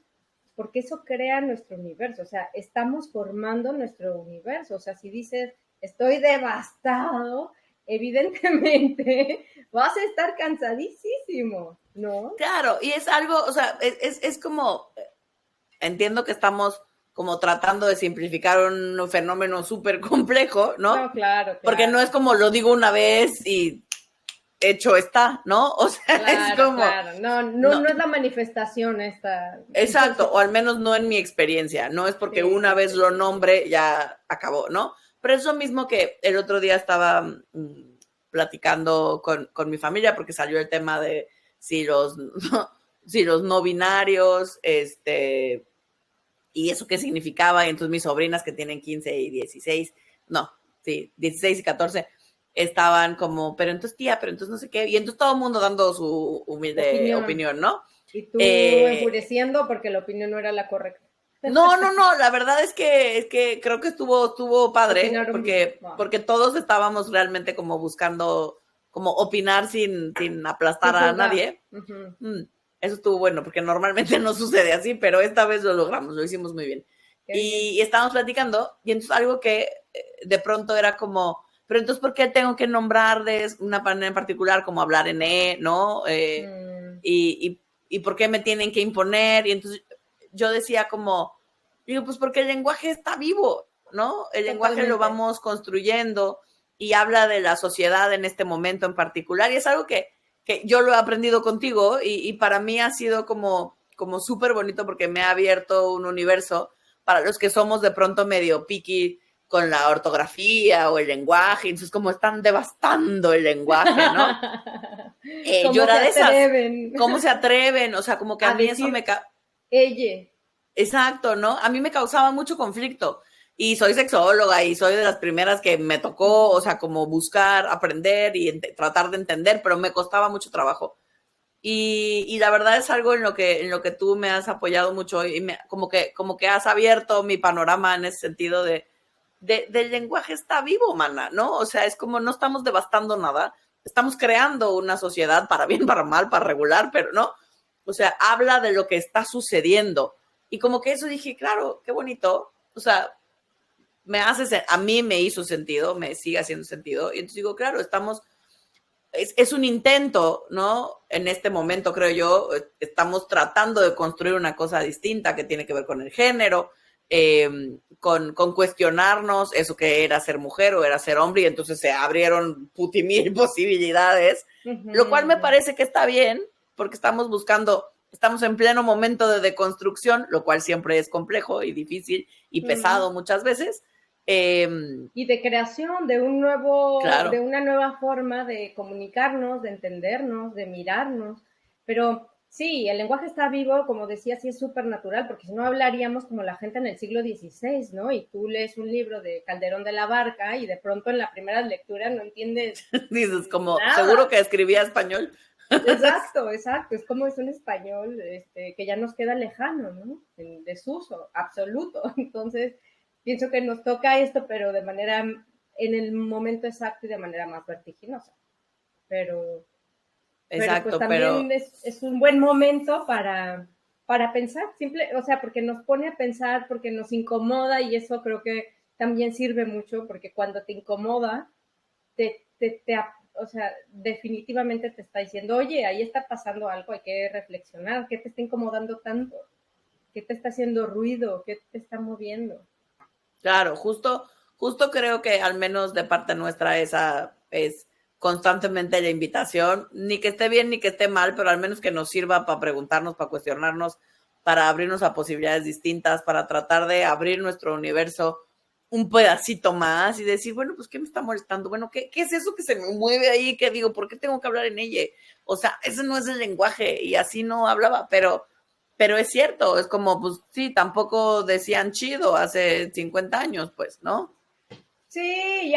porque eso crea nuestro universo, o sea, estamos formando nuestro universo, o sea, si dices, estoy devastado, evidentemente vas a estar cansadísimo, ¿no? Claro, y es algo, o sea, es como, entiendo que estamos como tratando de simplificar un fenómeno súper complejo, ¿no? No, claro. Porque no es como lo digo una vez y hecho está, ¿no? O sea, claro, es como... Claro, no es la manifestación esta. Exacto, o al menos no en mi experiencia, no es porque una vez lo nombre ya acabó, ¿no? Pero es lo mismo que el otro día estaba platicando con mi familia porque salió el tema de si los no binarios, y eso qué significaba, y entonces mis sobrinas que tienen 15 y 16, 16 y 14, estaban como, pero entonces tía, pero entonces no sé qué, y entonces todo el mundo dando su humilde opinión, ¿no? Y tú enfureciendo porque la opinión no era la correcta. No, la verdad es que creo que estuvo padre, porque todos estábamos realmente como buscando como opinar sin aplastar Sin a juzgar. nadie. Eso estuvo bueno, porque normalmente no sucede así, pero esta vez lo logramos, lo hicimos muy bien. Y estábamos platicando, y entonces algo que de pronto era como, pero entonces, ¿por qué tengo que nombrar de una manera en particular, como hablar en E, ¿no? Y ¿por qué me tienen que imponer? Y entonces yo decía como, digo, pues porque el lenguaje está vivo, ¿no? El lenguaje lo vamos construyendo y habla de la sociedad en este momento en particular, y es algo que yo lo he aprendido contigo y para mí ha sido como súper bonito porque me ha abierto un universo para los que somos de pronto medio picky con la ortografía o el lenguaje, entonces como están devastando el lenguaje, ¿no? Yo era de esas. ¿Cómo se atreven? O sea, como que a mí eso me... Ella. Exacto, ¿no? A mí me causaba mucho conflicto. Y soy sexóloga y soy de las primeras que me tocó, o sea, como buscar, aprender y tratar de entender, pero me costaba mucho trabajo. Y la verdad es algo en lo que tú me has apoyado mucho y como que has abierto mi panorama en ese sentido del lenguaje está vivo, mana, ¿no? O sea, es como no estamos devastando nada, estamos creando una sociedad para bien, para mal, para regular, pero no. O sea, habla de lo que está sucediendo. Y como que eso dije, claro, qué bonito. O sea, a mí me hizo sentido, me sigue haciendo sentido. Y entonces digo, claro, es un intento, ¿no? En este momento, creo yo, estamos tratando de construir una cosa distinta que tiene que ver con el género, con cuestionarnos eso que era ser mujer o era ser hombre, y entonces se abrieron putimil posibilidades, lo cual me parece que está bien, porque estamos en pleno momento de deconstrucción, lo cual siempre es complejo y difícil y pesado muchas veces. Y de creación de de una nueva forma de comunicarnos, de entendernos, de mirarnos. Pero sí, el lenguaje está vivo, como decía, sí es súper natural, porque si no hablaríamos como la gente en el siglo XVI, ¿no? Y tú lees un libro de Calderón de la Barca y de pronto en la primera lectura no entiendes. Dices, como, nada. seguro que escribía español. Exacto, es como es un español que ya nos queda lejano, ¿no? En desuso, absoluto. Entonces, pienso que nos toca esto, pero en el momento exacto y de manera más vertiginosa. Pero pues también es un buen momento para pensar, o sea, porque nos pone a pensar, porque nos incomoda, y eso creo que también sirve mucho, porque cuando te incomoda, o sea, definitivamente te está diciendo, oye, ahí está pasando algo, hay que reflexionar, ¿qué te está incomodando tanto? ¿Qué te está haciendo ruido? ¿Qué te está moviendo? Claro, justo creo que al menos de parte nuestra esa es constantemente la invitación, ni que esté bien ni que esté mal, pero al menos que nos sirva para preguntarnos, para cuestionarnos, para abrirnos a posibilidades distintas, para tratar de abrir nuestro universo un pedacito más y decir, bueno, pues, ¿qué me está molestando? Bueno, ¿qué es eso que se me mueve ahí? Que digo, ¿por qué tengo que hablar en ella? O sea, ese no es el lenguaje y así no hablaba, pero es cierto, es como, pues sí, tampoco decían chido hace 50 años, pues, ¿no? Sí,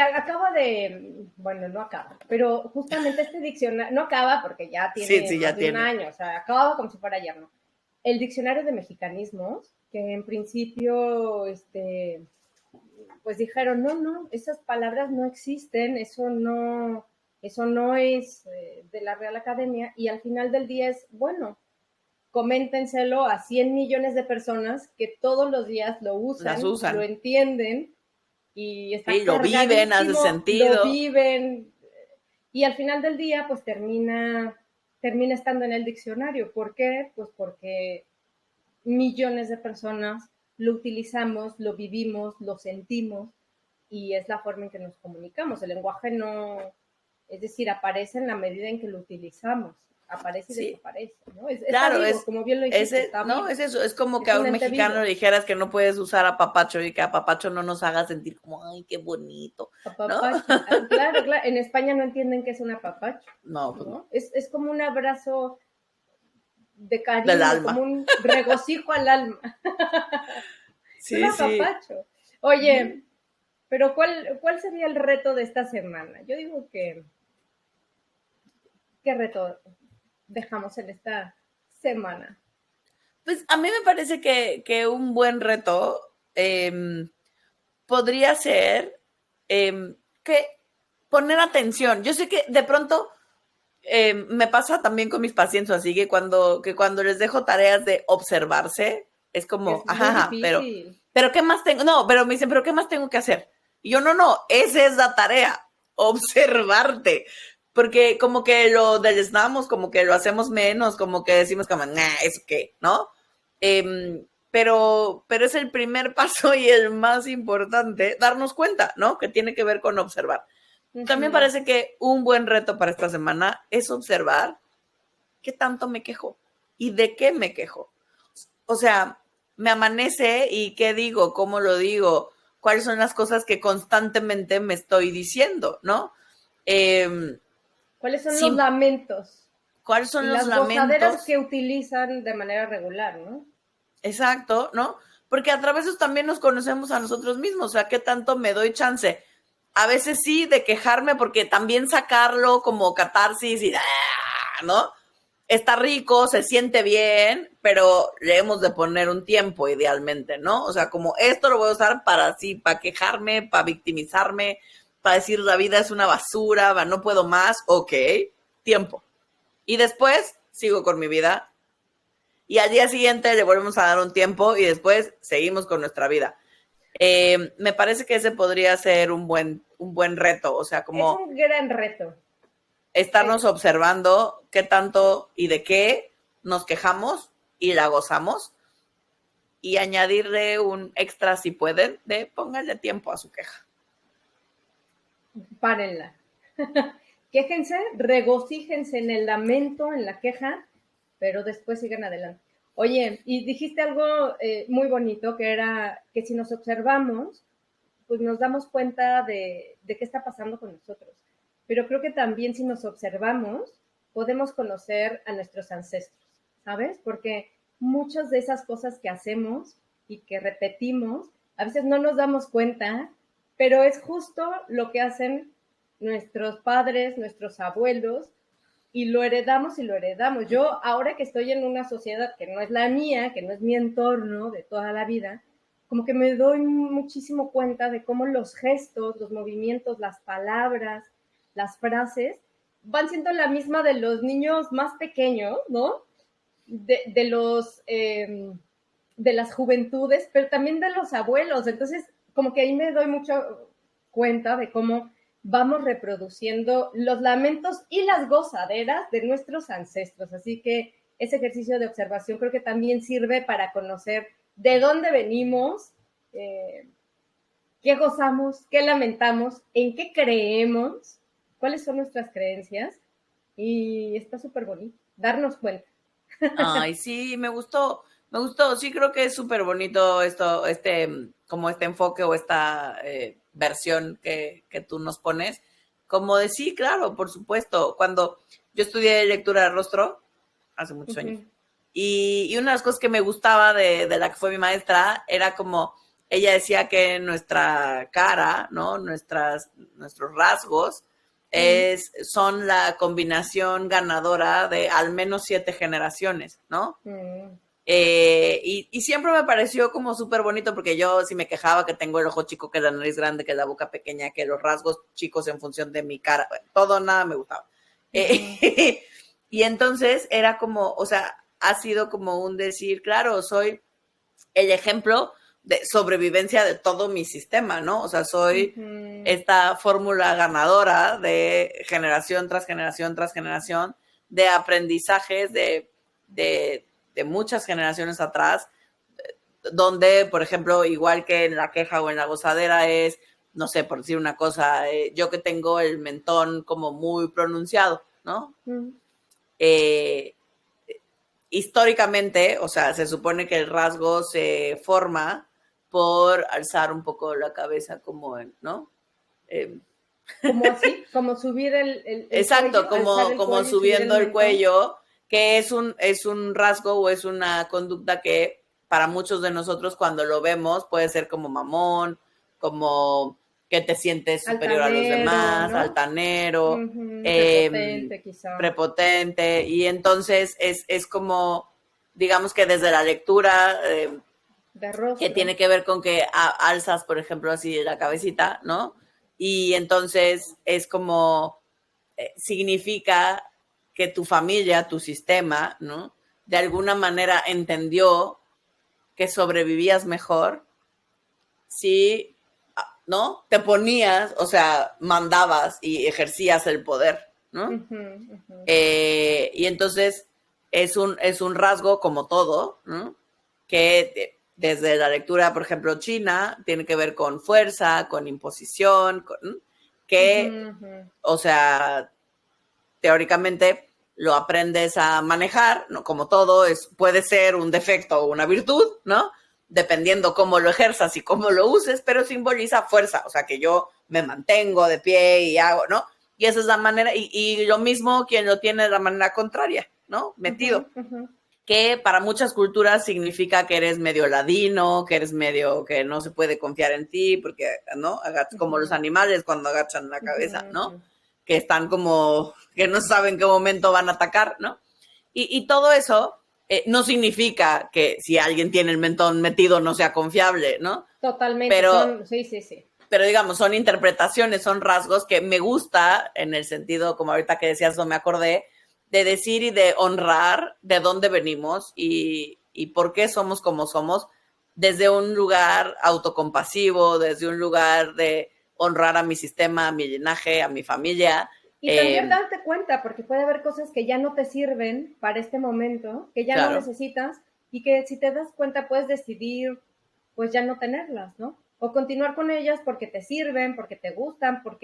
bueno, no acaba, pero justamente este diccionario, no acaba porque ya tiene Sí, más ya de un tiene. año, o sea, acaba como si fuera ayer, ¿no? El diccionario de mexicanismos, que en principio, pues dijeron, no, esas palabras no existen, eso no es de la Real Academia, y al final del día es, bueno, coméntenselo a 100 millones de personas que todos los días lo usan, lo entienden, y está sí, lo viven, hace lo sentido. viven, y al final del día, pues termina estando en el diccionario. ¿Por qué? Pues porque millones de personas lo utilizamos, lo vivimos, lo sentimos, y es la forma en que nos comunicamos. El lenguaje no, es decir, aparece en la medida en que lo utilizamos, aparece y desaparece, ¿no? Está claro, vivo, como bien lo dijiste, está vivo. Es eso, es como que a un mexicano le dijeras que no puedes usar apapacho y que apapacho no nos haga sentir como, ay, qué bonito, apapacho. ¿no? Claro, en España no entienden qué es un apapacho. No, pues no. Es como un abrazo de cariño, Del alma. como un regocijo al alma. Sí, Es un apapacho. Oye, pero ¿cuál sería el reto de esta semana? Yo digo que ¿qué reto dejamos en esta semana? Pues a mí me parece que un buen reto podría ser que poner atención. Yo sé que de pronto me pasa también con mis pacientes, así que cuando les dejo tareas de observarse, es como, Es muy ajá, difícil. pero ¿qué más tengo? No, pero me dicen, ¿pero qué más tengo que hacer? Y yo, no, esa es la tarea, observarte. Porque como que lo deleznamos, como que lo hacemos menos, como que decimos como, nah, ¿eso qué? ¿No? Pero es el primer paso y el más importante, darnos cuenta, ¿no? Que tiene que ver con observar. También Ujú. parece que un buen reto para esta semana es observar qué tanto me quejo y de qué me quejo. O sea, me amanece y qué digo, cómo lo digo, cuáles son las cosas que constantemente me estoy diciendo, ¿no? Eh, ¿Cuáles son los sí, lamentos ¿cuáles y son los las gozaderas lamentos? que utilizan de manera regular, ¿no? Exacto, ¿no? Porque a través de eso también nos conocemos a nosotros mismos, o sea, qué tanto me doy chance. A veces sí de quejarme porque también sacarlo como catarsis y, ¿no? Está rico, se siente bien, pero le hemos de poner un tiempo idealmente, ¿no? O sea, como esto lo voy a usar para sí, para quejarme, para victimizarme, para decir la vida es una basura, no puedo más, ok, tiempo. Y después sigo con mi vida y al día siguiente le volvemos a dar un tiempo y después seguimos con nuestra vida. Me parece que ese podría ser un buen reto, o sea, Es como un gran reto. estarnos observando qué tanto y de qué nos quejamos y la gozamos y añadirle un extra si pueden de pónganle tiempo a su queja. Párenla. Quéjense, regocíjense en el lamento, en la queja, pero después sigan adelante. Oye, y dijiste algo muy bonito, que era que si nos observamos, pues nos damos cuenta de qué está pasando con nosotros. Pero creo que también si nos observamos, podemos conocer a nuestros ancestros, ¿sabes? Porque muchas de esas cosas que hacemos y que repetimos, a veces no nos damos cuenta, pero es justo lo que hacen nuestros padres, nuestros abuelos, y lo heredamos y lo heredamos. Yo ahora que estoy en una sociedad que no es la mía, que no es mi entorno de toda la vida, como que me doy muchísimo cuenta de cómo los gestos, los movimientos, las palabras, las frases van siendo la misma de los niños más pequeños, ¿no? De los de las juventudes, pero también de los abuelos. Entonces, como que ahí me doy mucho cuenta de cómo vamos reproduciendo los lamentos y las gozaderas de nuestros ancestros. Así que ese ejercicio de observación creo que también sirve para conocer de dónde venimos, eh, qué gozamos, qué lamentamos, en qué creemos, cuáles son nuestras creencias. Y está súper bonito darnos cuenta. Ay, sí, me gustó, sí creo que es súper bonito esto, como este enfoque o esta versión que tú nos pones, como de sí, claro, por supuesto, cuando yo estudié lectura de rostro, hace muchos años, Uh-huh. y una de las cosas que me gustaba de la que fue mi maestra era como, ella decía que nuestra cara, ¿no? Nuestros rasgos, son la combinación ganadora de al menos 7 generaciones, ¿no? Mm. Y siempre me pareció como súper bonito porque yo si me quejaba que tengo el ojo chico, que la nariz grande, que la boca pequeña, que los rasgos chicos en función de mi cara, todo nada me gustaba. Uh-huh. Y entonces era como, o sea, ha sido como un decir, claro, soy el ejemplo de sobrevivencia de todo mi sistema, ¿no? O sea, soy Uh-huh. esta fórmula ganadora de generación tras generación tras generación, de aprendizajes de muchas generaciones atrás, donde, por ejemplo, igual que en la queja o en la gozadera es, no sé, por decir una cosa, yo que tengo el mentón como muy pronunciado, ¿no? Uh-huh. Eh, históricamente, o sea, se supone que el rasgo se forma por alzar un poco la cabeza como, ¿no? Eh, Como así, como subir el exacto, cuello, alzar el como cuello y subir el subiendo el mentón. cuello, que es un rasgo o es una conducta que para muchos de nosotros cuando lo vemos puede ser como mamón, como que te sientes superior a los Altanero, demás, ¿no? altanero, Uh-huh. Prepotente, quizá. prepotente, y entonces es como, digamos que desde la lectura, De que rostro. tiene que ver con que alzas, por ejemplo, así la cabecita, ¿no? Y entonces es como, significa que tu familia, tu sistema, ¿no? De alguna manera entendió que sobrevivías mejor si, ¿no? Te ponías, o sea, mandabas y ejercías el poder, ¿no? Y entonces es un rasgo como todo, ¿no? Que desde la lectura, por ejemplo, china, tiene que ver con fuerza, con imposición, que, o sea, teóricamente lo aprendes a manejar, ¿no? Como todo, puede ser un defecto o una virtud, ¿no? Dependiendo cómo lo ejerzas y cómo lo uses, pero simboliza fuerza, o sea, que yo me mantengo de pie y hago, ¿no? Y esa es la manera, y lo mismo quien lo tiene de la manera contraria, ¿no? Metido. Que para muchas culturas significa que eres medio ladino, que eres medio, que no se puede confiar en ti, porque, ¿no? Como los animales cuando agachan la cabeza, ¿no? Que están como, que no saben qué momento van a atacar, ¿no? Y todo eso no significa que si alguien tiene el mentón metido no sea confiable, ¿no? Totalmente, pero, sí. Pero digamos, son interpretaciones, son rasgos que me gusta en el sentido, como ahorita que decías, no me acordé, de decir y de honrar de dónde venimos y por qué somos como somos, desde un lugar autocompasivo, desde un lugar de honrar a mi sistema, a mi linaje, a mi familia. Y también darte cuenta, porque puede haber cosas que ya no te sirven para este momento, que ya no necesitas, y que si te das cuenta puedes decidir, pues ya no tenerlas, ¿no? O continuar con ellas porque te sirven, porque te gustan, pues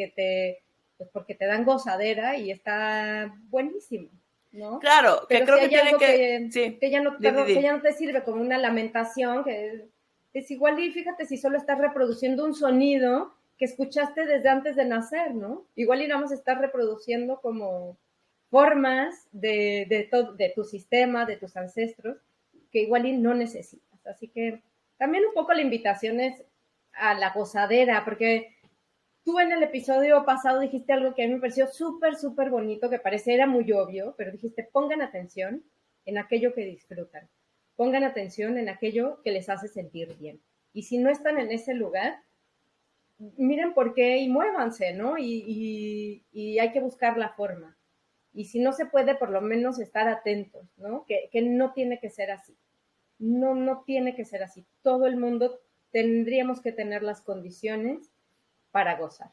porque te dan gozadera y está buenísimo, ¿no? Claro, pero que creo si hay que algo tiene sí. que ya no te sirve como una lamentación, que es igual, y fíjate si solo estás reproduciendo un sonido que escuchaste desde antes de nacer, ¿no? Igual y vamos a estar reproduciendo como formas de tu sistema, de tus ancestros, que igual y no necesitas. Así que también un poco la invitación es a la gozadera, porque tú en el episodio pasado dijiste algo que a mí me pareció súper bonito, que pareciera muy obvio, pero dijiste, pongan atención en aquello que disfrutan, pongan atención en aquello que les hace sentir bien. Y si no están en ese lugar, miren por qué y muévanse, ¿no? Y hay que buscar la forma. Y si no se puede, por lo menos estar atentos, ¿no? Que no tiene que ser así. No tiene que ser así. Todo el mundo tendríamos que tener las condiciones para gozar.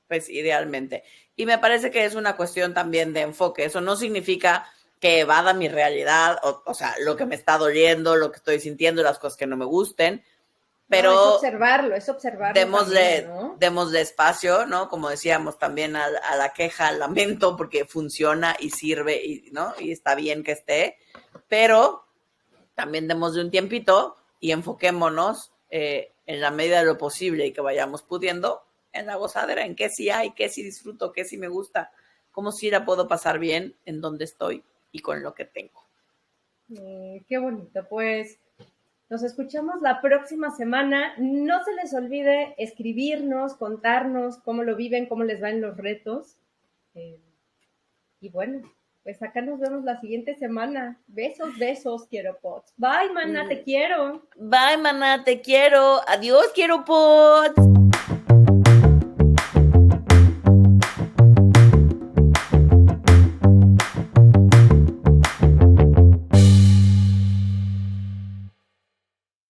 Pues idealmente. Y me parece que es una cuestión también de enfoque. Eso no significa que evada mi realidad, o sea, lo que me está doliendo, lo que estoy sintiendo, las cosas que no me gusten, pero no, es observarlo también, ¿no? Démosle espacio, ¿no? Como decíamos también a la queja, al lamento, porque funciona y sirve, y, ¿no? Y está bien que esté, pero también démosle un tiempito y enfoquémonos en la medida de lo posible y que vayamos pudiendo en la gozadera, en qué sí hay, qué sí disfruto, qué sí me gusta, cómo sí la puedo pasar bien en donde estoy y con lo que tengo. Qué bonito, pues nos escuchamos la próxima semana. No se les olvide escribirnos, contarnos cómo lo viven, cómo les van los retos. Y bueno, pues acá nos vemos la siguiente semana. Besos, quiero pots. Bye, mana, te quiero. Bye, mana, te quiero. Adiós, quiero pots.